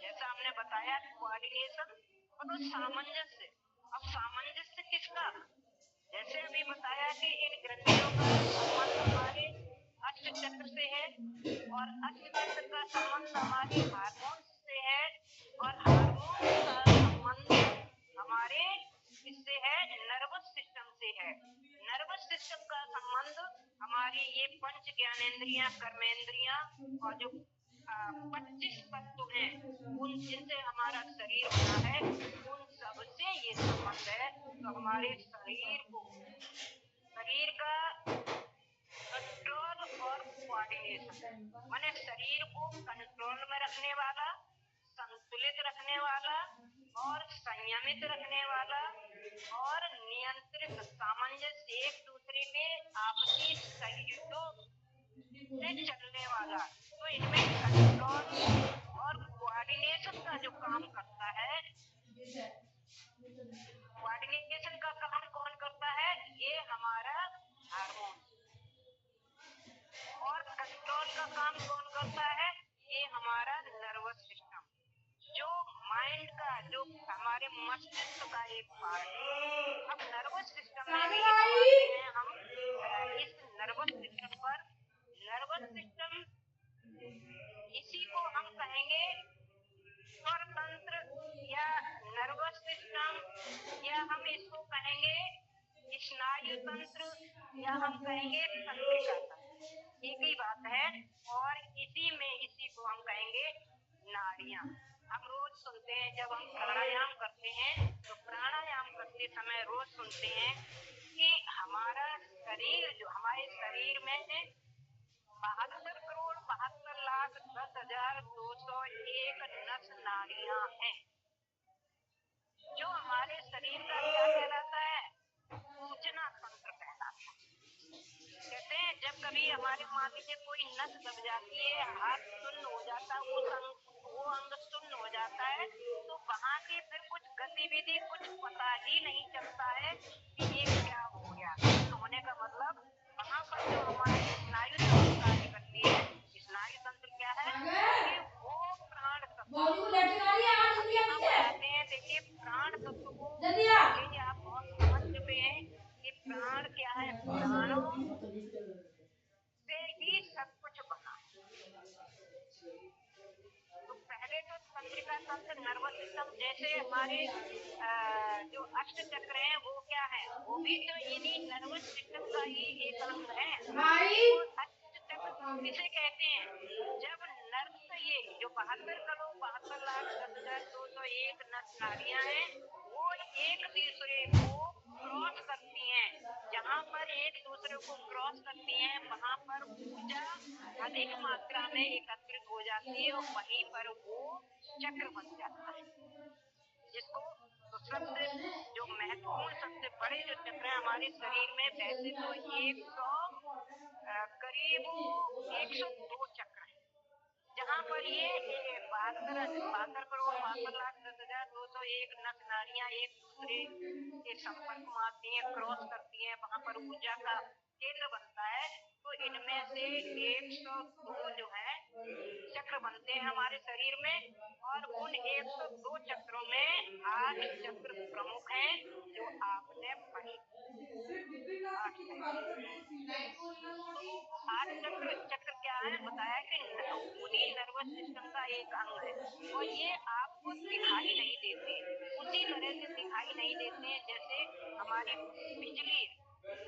जैसा हमने बताया, कोऑर्डिनेशन और सामंजस्य। अब सामंजस्य किसका? जैसे अभी बताया कि इन ग्रंथियों का संबंध हमारे अष्ट चक्र से है, और अष्ट चक्र का संबंध हमारे हार्मोन से है, और हार्मोन का संबंध हमारे इससे है, नर्वस सिस्टम से है। नर्वस सिस्टम का संबंध हमारी ये पंच ज्ञानेंद्रियां, कर्मेंद्रियां और जो 25 तत्व हैं, उन जिनसे हमारा शरीर बना है, उन सबसे ये संबंध है। तो हमारे शरीर का कंट्रोल और कोऑर्डिनेशन, माने शरीर को कंट्रोल में रखने वाला, संतुलित रखने वाला और संयमित रखने वाला और नियंत्रित, सामंजस्य, एक दूसरे के आपसी सहयोग से चलने वाला। तो इनमें कंट्रोल और कोऑर्डिनेशन का जो काम करता है, कोऑर्डिनेशन का काम कौन करता है? ये हमारा हार्मोन। और कंट्रोल का काम कौन करता है? ये हमारा नर्वस सिस्टम, जो माइंड का, जो हमारे मस्तिष्क का एक पार्ट है। अब नर्वस सिस्टम में भी हैं हम इस नर्वस सिस्टम पर। नर्वस सिस्टम, इसी को हम कहेंगे स्वरतंत्र या नर्वस सिस्टम, या हम इसको कहेंगे स्नायु तंत्र, या हम कहेंगे तंत्रिका तंत्र, एक ही बात है। और इसी को हम कहेंगे नाड़ियां। हम रोज सुनते हैं, जब हम प्राणायाम करते हैं तो प्राणायाम करते समय रोज सुनते हैं कि हमारा शरीर जो हमारे शरीर में 72,72,10,201 नस नाड़ियां हैं, जो हमारे शरीर का क्या कहलाता है? सूचना तंत्र कहलाता है। कहते हैं जब कभी हमारे मान लीजिए कोई नस दब जाती है, हाथ सुन्न हो जाता है, वो अंग सुन्न हो जाता है, तो वहाँ की फिर कुछ गतिविधि कुछ पता ही नहीं चलता है कि ये क्या हो गया। सुन्न होने का मतलब वहाँ पर जो हमारी स्नायु तंत्र कार्य करती है, स्नायु तंत्र क्या है कि वो प्राण तत्व। अब यहाँ पर आते हैं, देखिए प्राण तत्व को पहले ही आप बहुत समझ चुके हैं कि प्राण क्या है। प्राणों से ही सब कुछ बना है। तो पहले तो तंत्रिका तंत्र नर्वस सिस्टम, जैसे हमारे जो अष्ट चक्र हैं वो क्या है, वो भी तो इन्हीं नर्वस सिस्टम का ही एक अंग है। अष्ट चक्र किसे कहते हैं? जब नर्व्स ये जो 72,72,10,201 नस नाड़ियां हैं, वो एक दूसरे को क्रॉस करती हैं। जहाँ पर एक दूसरे को क्रॉस करती हैं वहाँ पर ऊर्जा अधिक मात्रा में एकत्रित हो जाती है और वहीं पर वो चक्र बन जाता है। जिसको तो सबसे जो महत्वपूर्ण सबसे बड़े जो चक्र है हमारे शरीर में, वैसे तो करीब 102 चक्र है, जहाँ पर ये 72,72,10,201 नस नाड़ियां एक दूसरे के संपर्क में आती हैं, क्रॉस करती हैं, वहाँ पर ऊर्जा का केंद्र बनता है। तो इनमें से 102 जो है चक्र बनते हैं हमारे शरीर में, और उन 102 चक्रों में 8 चक्र प्रमुख हैं जो आपने पढ़े। 8 चक्र क्या है बताया कि उन्हीं नर्वस सिस्टम का एक अंग है, और ये आपको दिखाई नहीं देते। उसी तरह से दिखाई नहीं देते हैं जैसे हमारी बिजली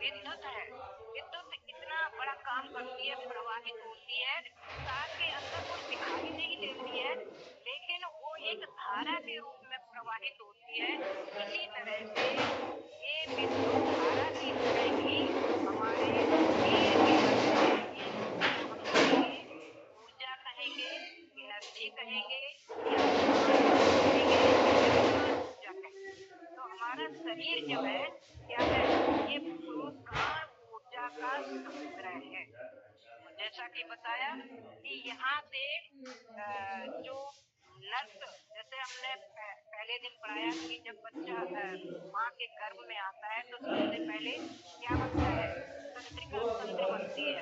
विद्युत है। विद्युत इतना बड़ा काम करती है, प्रवाहित होती है, तार के अंदर कुछ दिखाई नहीं देती है, लेकिन वो एक धारा के रूप में प्रवाहित होती है। इसी तरह से ये विद्युत धारा की तरह ही हमारे शरीर के अंदर ये जो हम कहेंगे ऊर्जा कहेंगे, एनर्जी कहेंगे, या ऊर्जा कहेंगे। तो हमारा शरीर जो है क्या है, ये प्राण ऊर्जा का समुद्र है। जैसा कि बताया कि यहाँ से जो नर्स, जैसे हमने पहले दिन पढ़ाया कि जब बच्चा माँ के गर्भ में आता है तो सबसे पहले क्या बनता है? तंत्रिका तंत्र बनती है।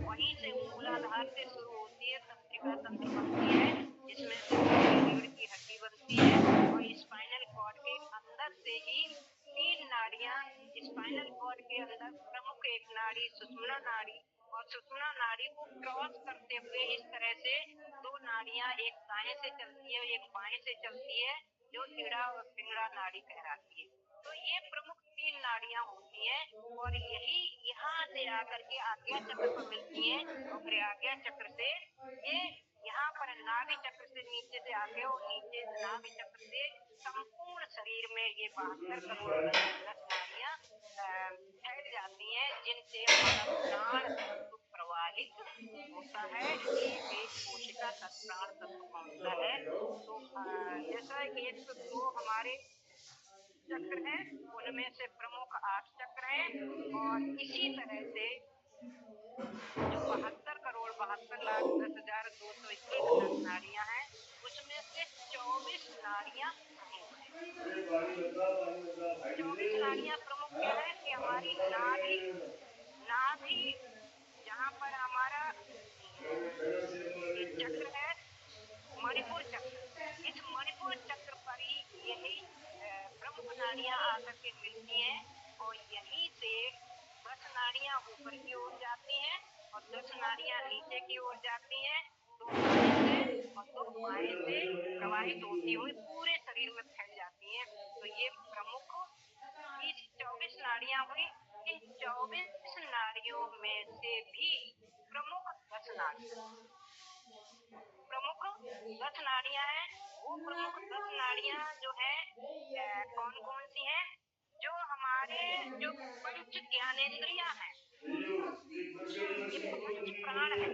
वहीं से मूलाधार से शुरू होती है, तंत्रिका तंत्र बनती है, जिसमें से रीढ़ की हड्डी बनती है, और स्पाइनल कॉर्ड के अंदर से ही 3 नाड़ियां, स्पाइनल कॉर्ड के अंदर प्रमुख एक नाड़ी सुषुम्ना नाड़ी, और सुषुम्ना नाड़ी को क्रॉस करते हुए इस तरह से 2 नाड़ियां, एक दाएं से चलती है और एक बाएं से चलती है, जो इड़ा और पिंगला नाड़ी कहलाती है। तो ये प्रमुख 3 नाड़ियां होती हैं, और यही यहाँ से आकर के आज्ञा चक्र पर मिलती हैं, और फिर आज्ञा चक्र से ये यहाँ पर नाभि चक्र से नीचे से आगे, और नीचे नाभि चक्र से संपूर्ण शरीर में ये 72 करोड़ नस नाड़ियां फैल जाती हैं, जिनसे हमारा प्राण तत्व प्रवाहित होता है। एक कोशिका तक प्राण तत्व पहुंचता है। तो जैसा 102 हमारे चक्र हैं, उनमें से प्रमुख 8 चक्र हैं, और इसी तरह से जो 72,72,10,201 नस नाड़ियां हैं, उसमें से 24 नाड़ियां प्रमुख हैं। 24 नाड़ियां प्रमुख क्या है कि हमारी नाभि जहाँ पर हमारा चक्र है मणिपुर चक्र, इस मणिपुर चक्र पर ही यही प्रमुख नाड़ियां आकर के मिलती हैं, और यहीं से 10 नाड़ियां ऊपर की ओर जाती हैं और 10 नाड़ियां नीचे की ओर जाती हैं, 2 दाएं से और 2 बाएं से प्रवाहित होती हुई पूरे शरीर में फैल जाती हैं। तो ये प्रमुख 24 नाड़ियां हुई। इन 24 नाड़ियों में से भी प्रमुख 10 नाड़ियां हैं। वो प्रमुख 10 नाड़ियां जो है कौन कौन सी हैं? जो हमारे जो पंच ज्ञानेंद्रियां हैं, ये पंच प्राण है।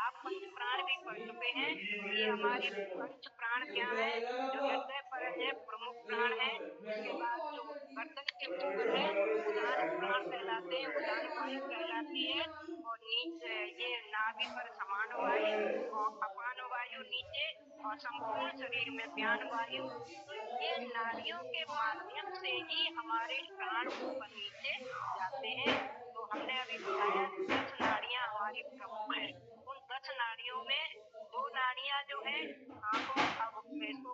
आप पंच प्राण भी पढ़ चुके हैं। ये हमारे पंच प्राण क्या है? जो हृदय पर है प्रमुख प्राण है। उसके बाद जो गर्दन के ऊपर है उदान प्राण कहलाते हैं, उदान वायु कहलाती है। और नीचे ये नाभि पर समान वायु और अपान वायु नीचे और संपूर्ण शरीर में व्यान वायु। तो ये नाड़ियों के माध्यम से ही हमारे प्राण ऊपर नीचे जाते हैं। तो हमने अभी बताया 10 नाड़ियां हमारी प्रमुख है। उन 10 नाड़ियों में 2 नाड़ियां जो है आंखों, अब इसको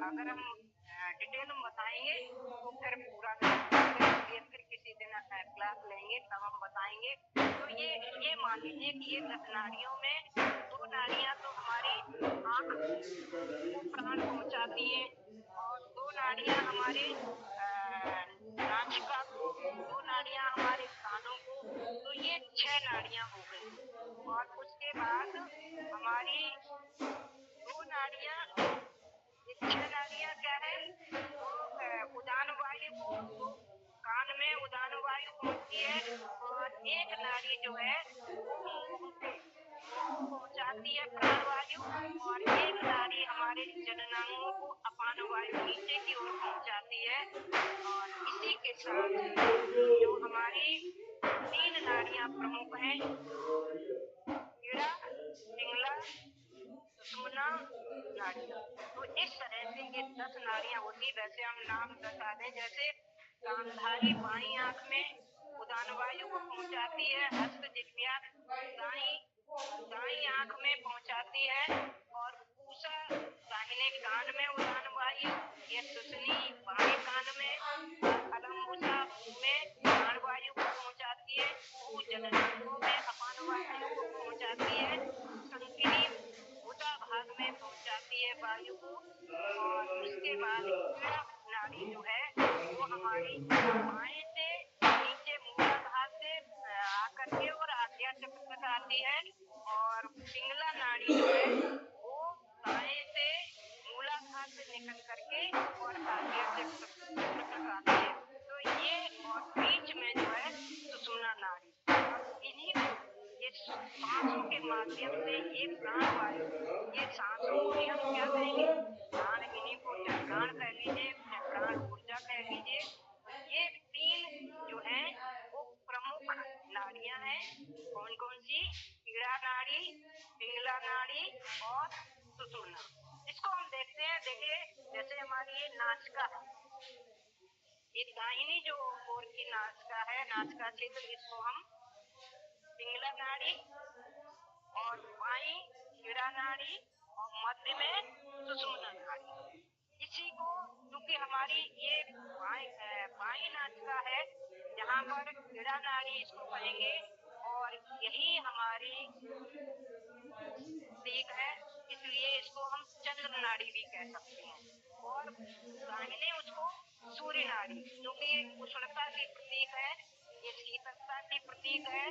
अगर हम डिटेल में बताएंगे तो फिर पूरा फिर किसी दिन क्लास लेंगे तब हम बताएंगे। तो ये मान लीजिए कि ये 10 नाड़ियों में 2 नाड़ियां तो हमारी आंख को प्राण पहुंचाती हैं और 2 नाड़ियां हमारे नासिका को, 2 नाड़ियां हमारे कानों को। तो ये 6 नाड़ियां हो गई। और उसके बाद हमारी 2 नाड़ियां, ये 6 नाड़ियां क्या है? तो उदान वायु को तो कान में उदान वायु पहुंचती है और एक नाड़ी जो है वो मुंह को पहुंचाती है प्राण वायु और एक नाड़ी हमारे जननांगों को अपान वायु नीचे की ओर पहुंचाती है। और इसी के साथ जो हमारी 3 नाड़ियां प्रमुख हैं, ईड़ा, पिंगला, सुषुम्ना नाड़ियां। तो इस तरह से ये 10 नाड़ियां होती। वैसे हम नाम बता दें, जैसे गांधारी बाई आंख में उदान वायु को पहुंचाती है, हस्त जिह्वा दाई आंख में पहुंचाती है और पूषा दाहिने कान में उदान वायु, ये सुसनी बाएं कान में और अलम्बुसा मुंह में प्राण वायु को पहुंचाती है, भू जननांगों में अपान वायु को पहुंचाती है, संकिनी भूता भाग में पहुंचाती है वायु को। और उसके बाद ईड़ा नाड़ी जो है वो हमारी बाएं से नीचे मूलाधार से आकर के और आज्ञा चक्र तक आती है। और पिंगला नाड़ी जो है वो दाएं से मूलाधार से निकल करके और आज्ञा चक्र तक आती है। तो ये और बीच में जो है सुषुम्ना नाड़ी। अब इन्हीं को ये सांसों के माध्यम से ये प्राण वायु, ये सांसों को ही हम क्या कहेंगे? प्राण। इन्हीं को चाहे प्राण कह लीजिए, चाहे प्राण ऊर्जा कह लीजिए। तो ये 3 जो है वो प्रमुख नाड़ियां हैं। कौन कौन सी? ईड़ा नाड़ी, पिंगला नाड़ी और सुषुम्ना। इसको हम देखते हैं। देखिए जैसे हमारी ये नासिका है, ये दाहिनी जो ओर की नासिका है, नासिका क्षेत्र, इसको हम पिंगला नाड़ी और बाई ईड़ा नाड़ी और मध्य में सुषुम्ना नाड़ी। इसी को क्योंकि हमारी ये बाई नासिका है जहाँ पर ईड़ा नाड़ी इसको कहेंगे और यही हमारी प्रतीक है, इसलिए इसको हम चंद्र नाड़ी भी कह सकते हैं। और दाहिने उसको सूर्य नाड़ी, क्योंकि ये उष्णता की प्रतीक है, ये शीतलता की प्रतीक है।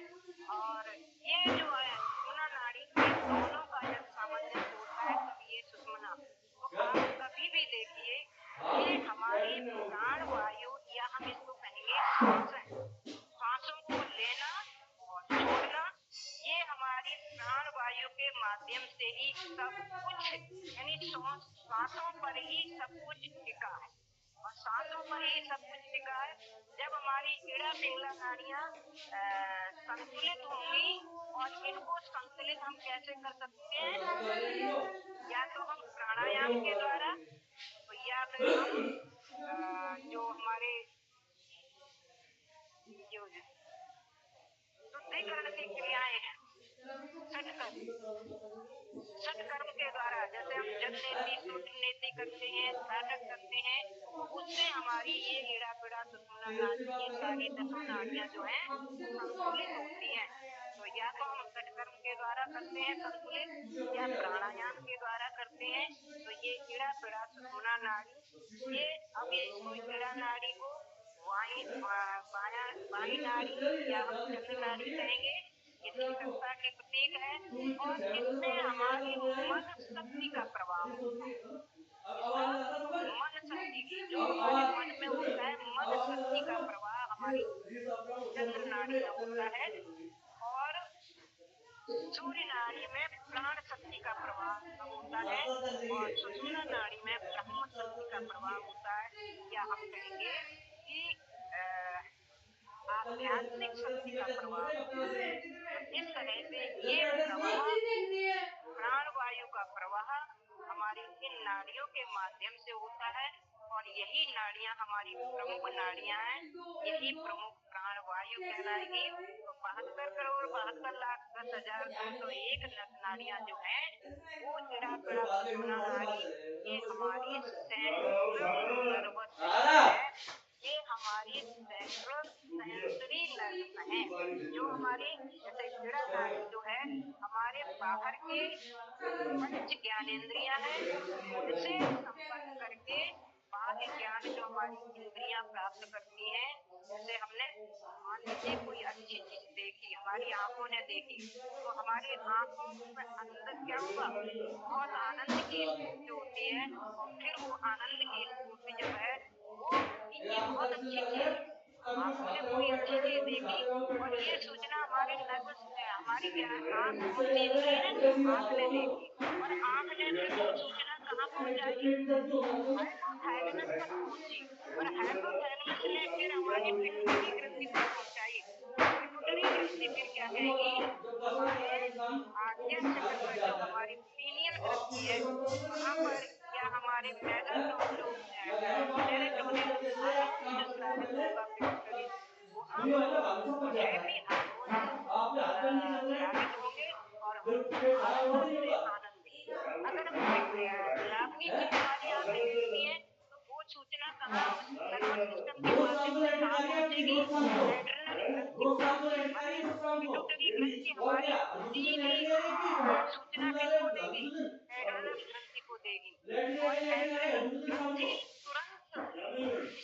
और ये जो है सुषुम्ना नाड़ी, दोनों का जब सामंजस्य होता है तब ये सुषुम्ना। तो आप कभी भी देखिए ये हमारी प्राण वायु, या हम इसको कहेंगे सांस है, सांसों को लेना और छोड़ना, ये हमारी प्राण वायु के माध्यम से ही सब कुछ, यानी सांसों पर ही सब कुछ टिका है और सांसों पर ही सब कुछ टिका है। जब हमारी ईड़ा पिंगला नाड़ियां संतुलित होंगी, और इनको संतुलित हम कैसे कर सकते हैं? या तो हम प्राणायाम के द्वारा, या फिर हम जो हमारे जो शुद्धिकरण की क्रियाएं हैं, सत्कर्म के द्वारा, जैसे हम जल नेति, सूत्र नेति करते हैं, ध्यान करते हैं, तो उससे हमारी ये ईड़ा पिड़ा सुषुम्ना नाड़ी, ये सारी 10 नाड़ियां जो हैं वो संतुलित होती हैं। तो या तो हम सत्कर्म के द्वारा करते हैं संतुलित, या प्राणायाम के द्वारा करते हैं। तो ये ईड़ा पिड़ा सुषुम्ना नाड़ी, ये अब इसको ईड़ा नाड़ी को बाई नाड़ी या हम चंद्र नाड़ी कहेंगे। ये शीतलता की प्रतीक है और इसमें हमारी मन शक्ति का प्रभाव होता है। इसमें मन शक्ति की, जो हमारे मन में होता है, मन शक्ति का प्रवाह हमारी है और सूर्य नाड़ी में प्राण शक्ति का प्रवाह होता है और सुषुम्ना नाड़ी में ब्रह्म शक्ति का प्रवाह होता है, या हम कहेंगे कि आध्यात्मिक शक्ति का प्रवाह होता है। तो इस तरह से ये प्रवाह, प्राण वायु का प्रवाह हमारी इन नाड़ियों के माध्यम से होता है और यही नाड़ियां हमारी प्रमुख नाड़ियां हैं, यही प्रमुख प्राण वायु कहलाएगी। तो 72,72,72,10,201 नाड़ियां जो हैं वो इड़ा पिड़ा सुषुम्ना नाड़ी, ये हमारी सेंट्रल नर्वस सिस्टम है, ये हमारी सेंट्रल सेंसरी नर्व है, जो हमारी जैसे इड़ा नाड़ी जो है हमारे बाहर के पंच ज्ञानेंद्रियां हैं, उनसे संपर्क करके बाह्य ज्ञान जो हमारी इंद्रियां प्राप्त करती हैं। जैसे हमने मान लीजिए कोई अच्छी चीज देखी, हमारी आंखों ने देखी, तो हमारी आंखों में अंदर क्या होगा, बहुत आनंद की स्फूर्ति होती है और फिर वो आनंद की स्फूर्ति जब है वो ये बहुत अच्छी चीज है, आंखों ने कोई अच्छी चीज देखी और ये सूचना हमारे नर्वस हमारी क्या आंख कौन सी इंद्रिय है, आंख ने देखी और आंख ने फिर वो सूचना कहाँ पहुंचाई, हाइपोथैलेमस तक पहुंची और हाइपोथैलेमस ने फिर हमारी पिट्यूटरी ग्रंथि तक पहुंचाई। पिट्यूटरी ग्रंथि फिर क्या कहेगी, हमारे आज्ञा चक्र में जो हमारी पीनियल ग्रंथि है वहां पर, या हमारे सेरोटोनिन हार्मोन जो स्रावित होगा पिट्यूटरी, वहां पर हैप्पी हार्मोन्स स्रावित होंगे और हम आनंद से आनंदित। अगर कोई डरावनी चीज हमारी आंखें देखती है तो वो सूचना कहाँ उस नर्वस सिस्टम के माध्यम से कहाँ पहुंचेगी, एड्रेनल ग्रंथि को, माने पिट्यूटरी ग्रंथि हमारी सीधी सूचना किसको देगी, एड्रेनल ग्रंथि को देगी और एड्रेनल ग्रंथि तुरंत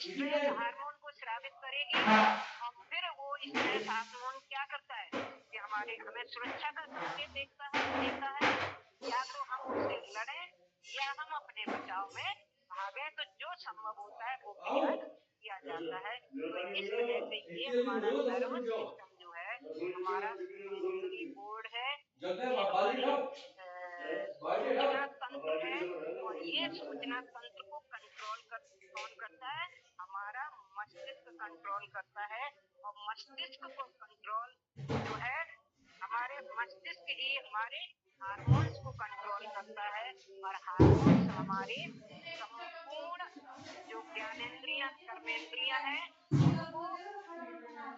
स्ट्रेस हार्मोन को स्रावित करेगी और फिर वो स्ट्रेस हार्मोन क्या करता है कि हमें सुरक्षा का संकेत देता है, या तो हम उससे लड़ें या हम अपने बचाव में भागे, तो जो संभव होता है वो क्रिया किया जाता है। तो इस तरह से ये हमारा नर्वस सिस्टम जो है, हमारा सेंसरी बोर्ड है, ये हमारी सूचना तंत्र है और ये सूचना तंत्र को कंट्रोल कौन करता है, हमारा मस्तिष्क कंट्रोल करता है और मस्तिष्क को कंट्रोल जो है, हमारे मस्तिष्क ही हमारे हार्मोन्स को कंट्रोल करता है और हार्मोन्स हमारे संपूर्ण जो ज्ञानेंद्रियां कर्मेंद्रियां हैं उनको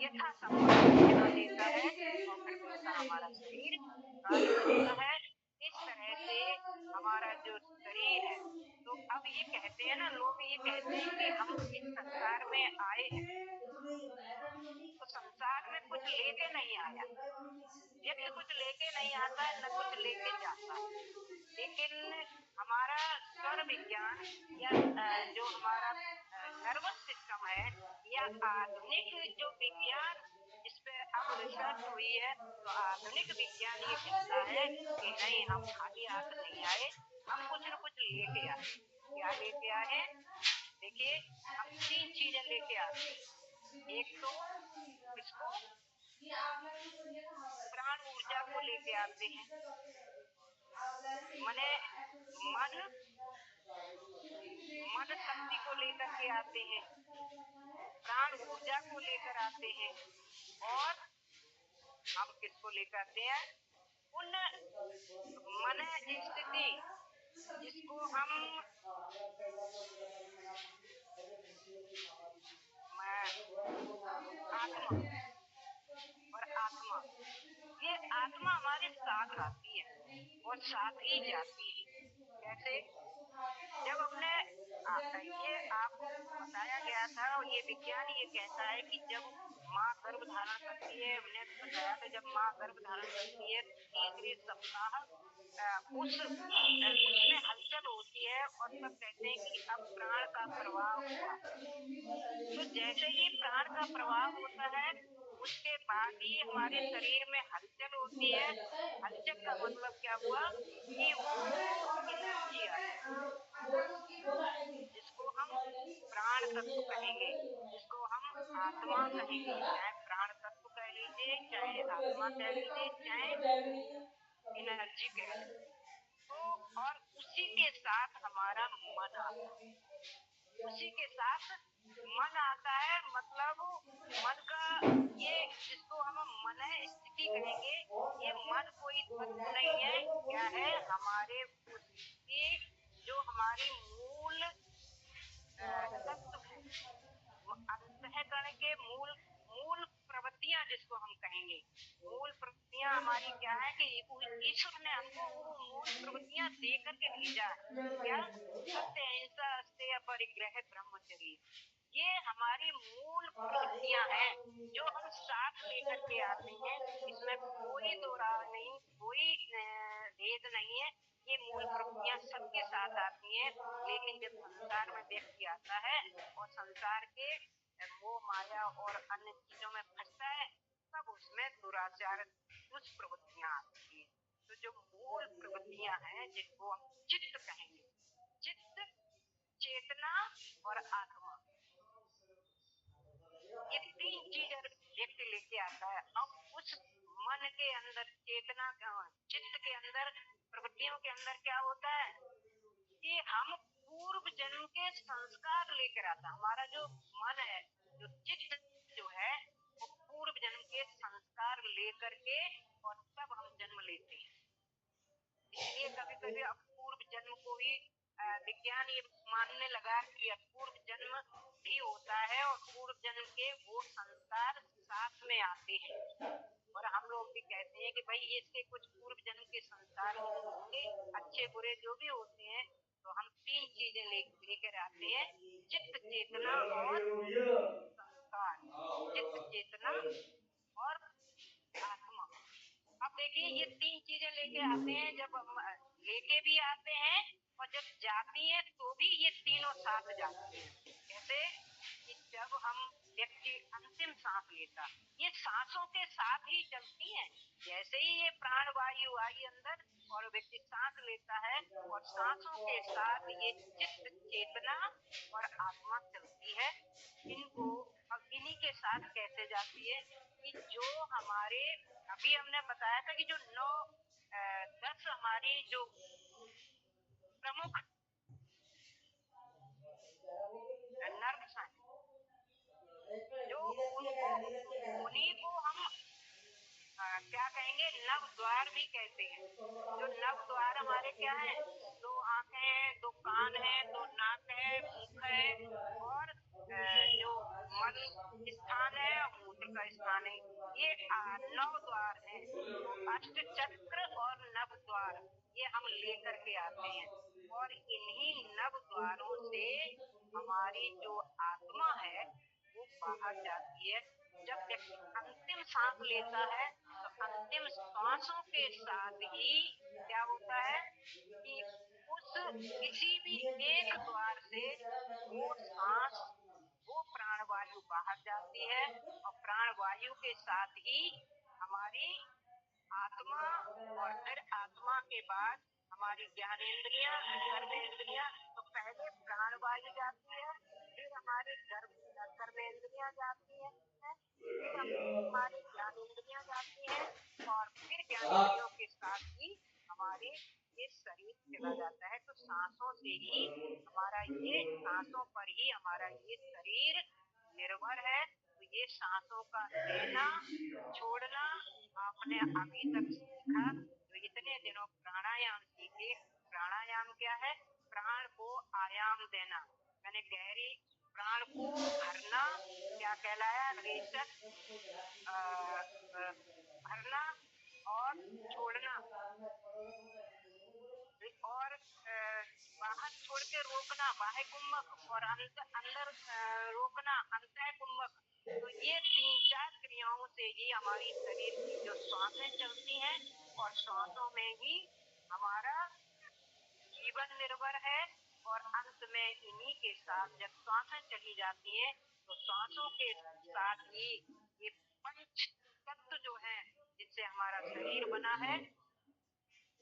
यथासंभव सूचना देता है और क्रमशः हमारा शरीर कार्य करता है। इस तरह से हमारा जो शरीर है, तो अब ये कहते हैं ना, लोग ये कहते हैं कि हम इस संसार में आए हैं तो संसार में कुछ लेके नहीं आया, व्यक्ति कुछ लेके नहीं आता है, न कुछ लेके जाता है, लेकिन हमारा स्वर विज्ञान या जो हमारा नर्वस सिस्टम है या आधुनिक जो विज्ञान इस पे अब रिसर्च हुई है, तो आधुनिक विज्ञान ये कहता है कि नहीं, हम खाली हाथ नहीं आए, हम कुछ न कुछ लेके आए। क्या लेके आए? देखिए, हम 3 चीजें लेके आते हैं। एक तो इसको प्राण ऊर्जा को लेके आते हैं, मन शक्ति को लेकर के आते हैं, प्राण ऊर्जा को लेकर आते हैं और हम किसको लेकर आते हैं, उन मन स्थिति जिसको हम आत्मा और आत्मा, ये आत्मा हमारे साथ आती है और साथ ही जाती है। कैसे? जब हमने ये आपको बताया गया था और ये विज्ञान ये कहता है कि जब माँ गर्भ धारण करती है, हमने बताया था जब माँ गर्भ धारण करती है तीसरे सप्ताह उसमें हलचल होती है और तब कहते हैं कि अब प्राण का प्रवाह हुआ। तो जैसे ही प्राण का प्रवाह होता है उसके बाद ही हमारे शरीर में हलचल होती है। हलचल का मतलब क्या हुआ कि वो एनर्जी आई, जिसको हम प्राण तत्व कहेंगे, जिसको हम आत्मा कहेंगे, चाहे प्राण तत्व कह लीजिए लीजिए, चाहे आत्मा कह लीजिए, चाहे एनर्जी कह लीजिए। तो और उसी के साथ हमारा मन आता है, उसी के साथ मन आता है। मतलब मन का ये जिसको हम मन स्थिति कहेंगे, ये मन कोई तत्व नहीं है, क्या है हमारे उसकी जो हमारी मूल तत्व है, अंतःकरण के मूल मूल प्रवृत्तियां जिसको हम कहेंगे। मूल प्रवृत्तियां हमारी क्या है कि ईश्वर ने हमको वो मूल प्रवृत्तियां दे करके भेजा है। क्या? सत्य, अहिंसा, अस्तेय, परिग्रह, ब्रह्मचर्य। ये हमारी मूल प्रवृत्तियां हैं जो हम साथ लेकर के आते हैं। इसमें कोई दो राह नहीं, कोई भेद नहीं है। ये मूल प्रवृत्तियां सबके साथ आती हैं। लेकिन जब संसार में व्यक्ति आता है और संसार के मोह माया और अन्य चीजों में फंसता है, तब उसमें दुराचार दुष्प्रवृत्तियां आती हैं। तो जो मूल प्रवृत्तियां हैं जिनको हम चित्त कहेंगे, चित्त, चेतना और आत्मा, ये तीन चीज व्यक्ति लेके आता है। अब उस मन के अंदर, चेतना, चित्त के अंदर, प्रवृत्तियों के अंदर क्या होता है कि हम पूर्व जन्म के संस्कार लेकर आता। हमारा जो मन है, जो चित्त जो है, वो पूर्व जन्म के संस्कार लेकर के और तब हम जन्म लेते हैं। इसलिए कभी कभी अब पूर्व जन्म को ही विज्ञान ये मानने लगा कि अब पूर्व जन्म भी होता है और पूर्व जन्म के वो संस्कार साथ में आते हैं। और हम लोग भी कहते हैं कि भाई इसके कुछ पूर्व जन्म के संस्कार होंगे, अच्छे बुरे जो भी होते हैं। तो हम तीन चीजें लेकर आते हैं, चित्त, चेतना और संस्कार। चित्त, चेतना और आत्मा। अब देखिए ये तीन चीजें लेके आते हैं। जब हम लेके भी आते हैं और जब जाती हैं तो भी ये तीनों साथ जाती हैं। कैसे कि जब हम व्यक्ति अंतिम सांस लेता, ये सांसों के साथ ही चलती हैं। जैसे ही ये प्राण वायु आई अंदर और व्यक्ति सांस लेता है, और सांसों के साथ ये चित्त, चेतना और आत्मा चलती है। इनको अब इन्हीं के साथ कैसे जाती है कि जो हमारे अभी हमने बताया था कि जो 9-10 हमारी जो प्रमुख नर्व्स हैं, जो उन्हीं को हम क्या कहेंगे, नव द्वार भी कहते हैं। जो नव द्वार हमारे क्या है, 2 आंखें हैं, 2 कान है, 2 नाक है, मुख है, और जो मल स्थान है, मूत्र का स्थान है। ये 9 द्वार है। तो अष्ट चक्र और नव द्वार ये हम लेकर के आते हैं। और इन्हीं नव द्वारों से हमारी जो आत्मा है वो बाहर जाती है। जब व्यक्ति अंतिम सांस लेता है तो अंतिम श्वासों के साथ ही क्या होता है कि उस किसी भी एक द्वार से वो सांस, वो प्राण वायु बाहर जाती है। और प्राण वायु के साथ ही हमारी आत्मा, और फिर आत्मा के बाद हमारी ज्ञानेंद्रियां, कर्मेंद्रियां। तो पहले प्राण वायु जाती है, फिर हमारी कर्मेंद्रियां जाती है, फिर हमारी ज्ञानेंद्रियां जाती हैं, और फिर ज्ञानेंद्रियों के साथ ही हमारे ये शरीर चला जाता है। तो सांसों से ही हमारा ये, सांसों पर ही हमारा ये शरीर निर्भर है। तो ये सांसों का लेना छोड़ना आपने अभी तक सीखा। तो इतने दिनों प्राणायाम सीखे। प्राणायाम क्या है? प्राण को आयाम देना, मैंने गहरी प्राण को भरना क्या कहलाया? रेचक भरना और छोड़ना, और बाहर छोड़ के रोकना, बाह्य कुंभक, और अंदर रोकना, अंतः कुंभक। तो ये 3-4 क्रियाओं से ही हमारी शरीर की जो श्वासें चलती हैं, और श्वासों में ही हमारा जीवन निर्भर है। और अंत में इन्हीं के साथ जब श्वासें चली जाती हैं तो श्वासों के साथ ही ये पंच तत्व जो है जिससे हमारा शरीर बना है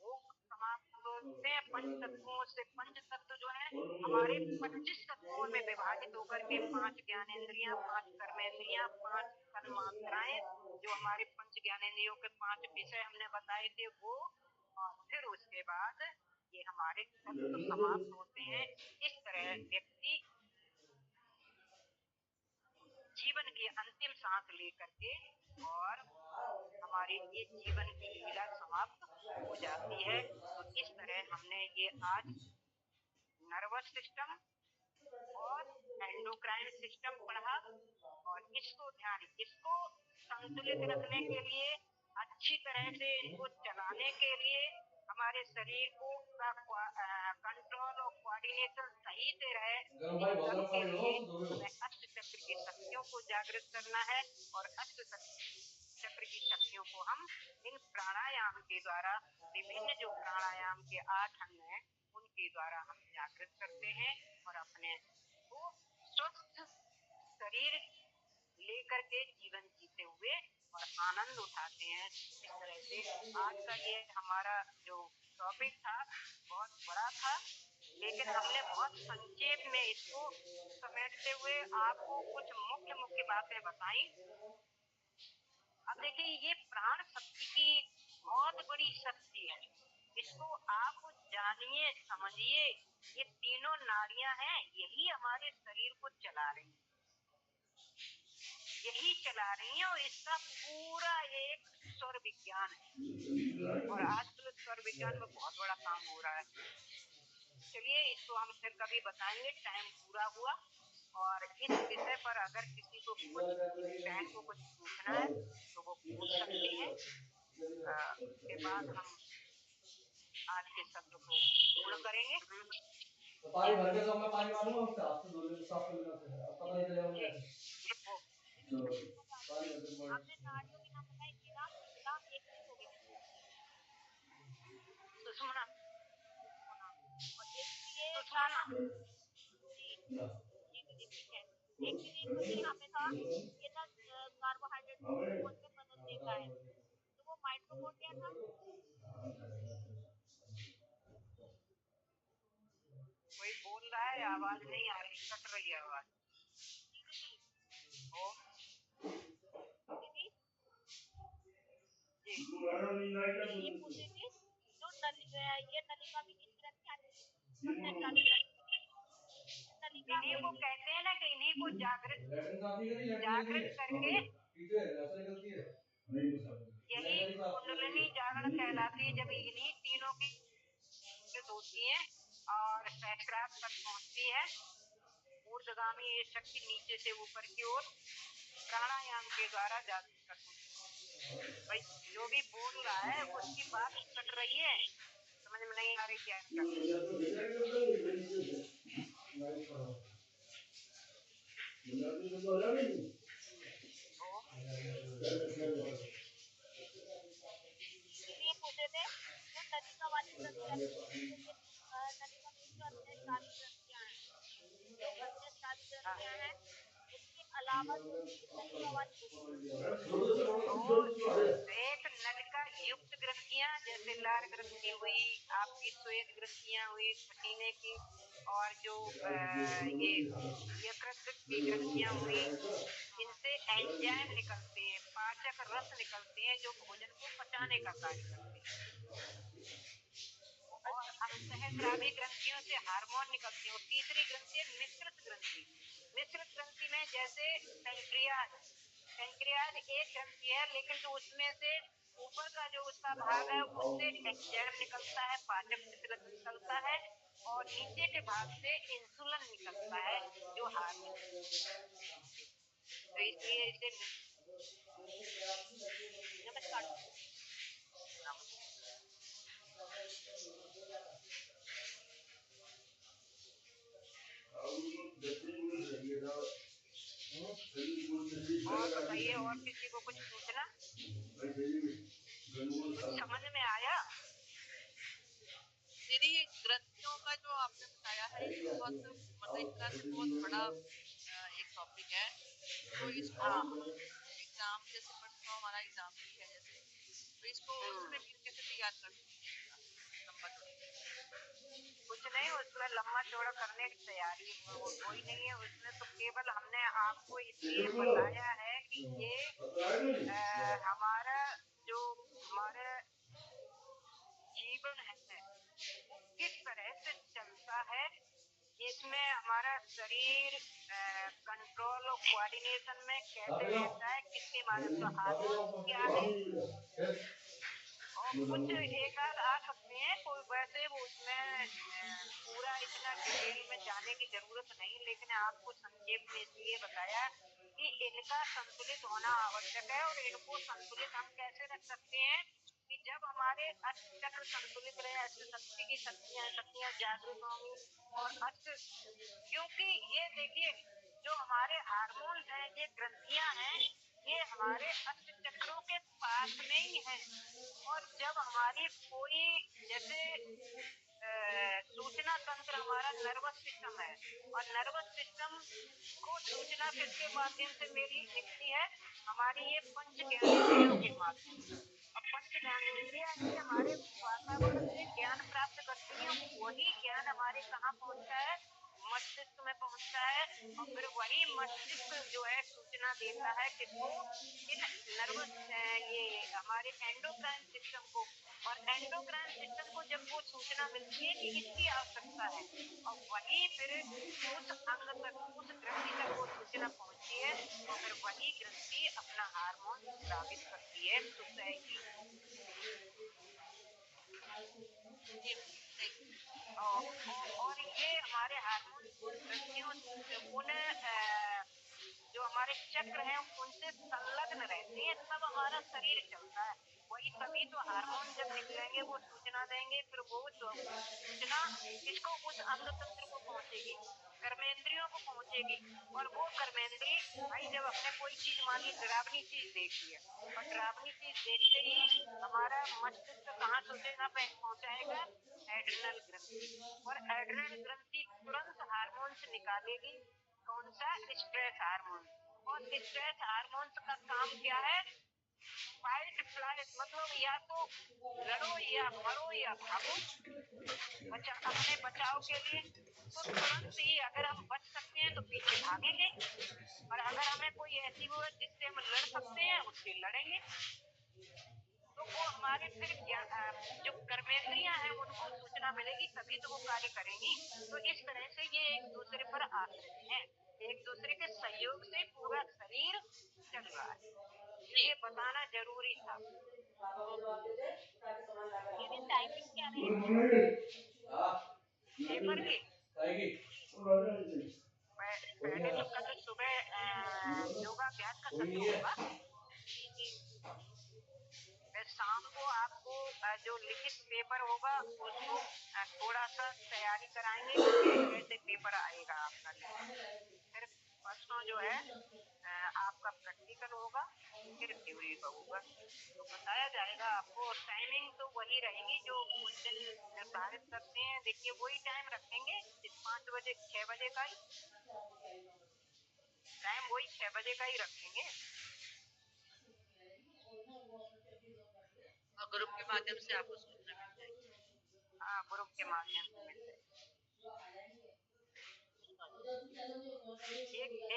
वो समाप्त होते हैं। पंच तत्वों से पंच तत्व जो है हमारे 25 तत्वों में विभाजित होकर के 5 ज्ञानेंद्रियां, 5 कर्मेंद्रियां, 5 तन्मात्राएं, जो हमारे पंच ज्ञानेंद्रियों के 5 विषय हमने बताए थे वो, और फिर उसके बाद ये हमारे तत्व समाप्त होते हैं। इस तरह व्यक्ति जीवन की अंतिम सांस लेकर के और हमारे ये जीवन की लीला समाप्त हो जाती है। तो इस तरह हमने ये आज नर्वस सिस्टम और एंडोक्राइन सिस्टम पढ़ा, और इसको संतुलित रखने के लिए, अच्छी तरह से इनको चलाने के लिए, हमारे शरीर को कंट्रोल और कोऑर्डिनेशन सही से रहे, इन सब के लिए हमें अष्ट चक्र की शक्तियों को जागृत करना है। और अष्ट चक्र की शक्तियों को हम इन प्राणायाम के द्वारा, विभिन्न जो प्राणायाम के 8 अंग हैं उनके द्वारा हम जागृत करते हैं और अपने को स्वस्थ शरीर लेकर के जीवन जीते हुए और आनंद उठाते हैं। इस तरह से आज का ये हमारा जो टॉपिक था बहुत बड़ा था, लेकिन हमने बहुत संक्षेप में इसको समेटते हुए आपको कुछ मुख्य बातें बताई। अब देखिए, ये प्राण शक्ति की बहुत बड़ी शक्ति है, इसको आप जानिए, समझिए। ये तीनों नाड़ियां हैं, यही हमारे शरीर को चला रही हैं, यही चला रही है, और इसका पूरा एक स्वर विज्ञान है। और आजकल स्वर विज्ञान में बहुत बड़ा काम हो रहा है। चलिए, इसको हम फिर कभी बताएंगे, टाइम पूरा हुआ। और इस विषय पर अगर किसी को बहन को कुछ पूछना है तो वो पूछ सकते हैं। उसके बाद हम आज के सत्र को पूर्ण करेंगे। पानी भर के तो मैं पानी मारूंगा, उससे हाथ से धो लेना, साफ कर लेना, फिर अब पता नहीं चलेगा मुझे। आपने नाड़ियों के नाम बताए, इलाम एक चीज हो गई, सुषुम्ना, और एक सुषुम्ना जी ठीक है। एक चीज मुझे यहाँ पे था, ये था कार्बोहाइड्रेट को ग्लूकोज में बदल देता है, तो वो माइटोकॉन्ड्रिया था। कोई बोल रहा है, आवाज नहीं आ रही, कट रही है आवाज। दीदी जी, ये पूछ रही थी, जो ये नलिका भी किस ग्रंथि आती है? इन्हीं को कहते हैं ना कि इन्हीं को जागृत करके यही कुंडलिनी जागरण कहलाती है, जब इन्हीं तीनों की होती है और सहस्रार तक पहुंचती है। ऊर्ध्वगामी ये शक्ति नीचे से ऊपर की ओर प्राणायाम के द्वारा जागृत करती है। भाई जो भी बोल रहा है उसकी बात कट रही है, समझ में नहीं आ रही क्या ये पूछे थे, जो नलिका वाली ग्रंथियां नलिका में जो अन्य 4 ग्रंथियां हैं, जो अन्य 4 ग्रंथियां हैं, उसके अलावा जो नलिका वाली एक नलिका युक्त ग्रंथियां, जैसे लार ग्रंथि हुई, आपकी श्वेत ग्रंथियां हुई पसीने की, और जो ये यकृत की ग्रंथियां हुई, इनसे एंजाइम निकलते हैं, पाचक रस निकलते हैं, जो भोजन को पचाने का कार्य करते हैं। और सहस्रावी ग्रंथियों से हार्मोन निकलते हैं। और तीसरी ग्रंथि है मिश्रित ग्रंथि। मिश्रित ग्रंथि में जैसे पैंक्रियाज एक ग्रंथि है, लेकिन जो उसमें से ऊपर का जो उसका भाग है उससे एंजाइम निकलता है, पाचक निकलता है, और नीचे के भाग से इंसुलिन निकलता है, जो हार्मोन। तो इसलिए इसे नमस्कार और बताइए, और किसी को कुछ पूछना? समझ में आया? दीदी, ये ग्रंथियों का जो आपने बताया है, ये बहुत मतलब एक तरह से बहुत बड़ा एक टॉपिक है। तो इसको एग्जाम जैसे परसों हमारा एग्जाम भी है, जैसे तो इसको उसमें कैसे तैयार कर सकते हैं? लंबा चौड़ा? कुछ नहीं, उसमें लंबा चौड़ा करने की तैयारी कोई नहीं है उसमें, तो केवल हमने आपको इसलिए बताया है कि ये हमारा जो हमारा जीवन है वो किस तरह से चलता है, इसमें हमारा शरीर कंट्रोल और कोऑर्डिनेशन में कैसे रहता है, किसके माध्यम से हार्मोन क्या है, और कुछ एक आध आ सकते हैं कोई, वैसे वो उसमें पूरा इतना डिटेल में जाने की जरूरत नहीं, लेकिन आपको संक्षेप में इसलिए बताया कि इनका संतुलित होना आवश्यक है। और इनको संतुलित हम कैसे रख सकते हैं कि जब हमारे अष्टचक्र संतुलित रहे, अष्टशक्ति की शक्तियां जागृत होंगी, और क्योंकि ये देखिए जो हमारे हार्मोन हैं, ये ग्रंथियां हैं, ये हमारे अष्टचक्रों के पास में ही हैं। और जब हमारी कोई जैसे सूचना तंत्र हमारा नर्वस सिस्टम है, और नर्वस सिस्टम को सूचना किसके माध्यम से मिलती है, हमारी ये पंच ज्ञानेंद्रियों के माध्यम से। और पंच ज्ञानेंद्रियां ही हमारे वातावरण से ज्ञान प्राप्त करती हैं, वही ज्ञान हमारे कहाँ पहुँचता है, मस्तिष्क में पहुँचता है, और फिर वही मस्तिष्क जो है सूचना देता है किसको, इन नर्वस ये हमारे एंडोक्राइन सिस्टम को। और एंडोक्राइन सिस्टम को जब वो सूचना मिलती है कि इसकी आवश्यकता है, और वही फिर उस अंग तक, उस ग्रंथि तक वो सूचना पहुंचती है, और फिर वही ग्रंथि अपना हार्मोन स्रावित करती है सुसह की। और ये हमारे हार्मोन उन ग्रंथियों उन जो हमारे चक्र हैं उनसे संलग्न रहते हैं, तब हमारा शरीर चलता है। वही तभी तो हार्मोन जब निकलेंगे वो सूचना देंगे, फिर वो सूचना किसको, उस अंग तंत्र को पहुंचेगी, कर्मेंद्रियों को पहुंचेगी। और वो कर्मेंद्री भाई जब हमने कोई चीज मानी, डरावनी चीज देखी है, और डरावनी चीज देखते ही हमारा मस्तिष्क कहाँ सूचना पहुंचाएगा, एड्रिनल ग्रंथि। और एड्रिनल ग्रंथि तुरंत हार्मोन्स निकालेगी, कौन सा, स्ट्रेस हार्मोन। और स्ट्रेस हार्मोन्स का काम क्या है, फाइट फ्लाइट, मतलब या तो लड़ो या मरो या भागो, अपने बचाव के लिए। तो तुरंत ही अगर हम बच सकते हैं तो पीछे भागेंगे, और अगर हमें कोई ऐसी वो है जिससे हम लड़ सकते हैं उससे लड़ेंगे। तो वो हमारे फिर जो कर्मेंद्रियां हैं उनको सूचना मिलेगी, तभी तो वो कार्य करेंगी। तो इस तरह से ये एक दूसरे पर आश्रित हैं, एक दूसरे के सहयोग से पूरा शरीर चल रहा है, ये बताना जरूरी था। मेरी टाइमिंग क्या रहेगी पेपर की? पहले तो कल सुबह योगाभ्यास का सत्र होगा, शाम को आपको जो लिखित पेपर होगा उसको थोड़ा सा तैयारी कराएंगे कैसे पेपर आएगा आपका। फिर परसों जो है आपका प्रैक्टिकल होगा, फिर थ्योरी का होगा, तो बताया जाएगा आपको। टाइमिंग तो वही रहेगी जो उस दिन निर्धारित करते हैं, देखिए वही टाइम रखेंगे, 5 बजे 6 बजे का ही टाइम, वही 6 बजे का ही रखेंगे। और ग्रुप के माध्यम से आपको सूचना मिल जाएगी। हाँ, ग्रुप के माध्यम से मिल जाएगी।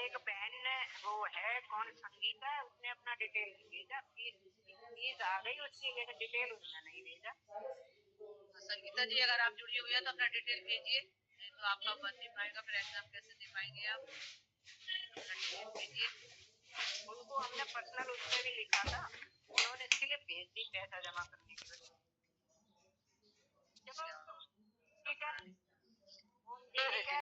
एक बहन ने वो है कौन, संगीता, उसने अपना डिटेल नहीं भेजा, फीस आ गई उसकी, लेकिन डिटेल उसने नहीं भेजा। संगीता जी अगर आप जुड़ी हुई है तो अपना डिटेल भेजिए, नहीं तो आपका बन नहीं पाएगा, फिर एग्जाम कैसे दे पाएंगे आप, अपना डिटेल भेजिए। उनको हमने पर्सनल उसमें भी लिखा था, उन्होंने इसके लिए भेज दी पैसा जमा करने के लिए। चलो ठीक है।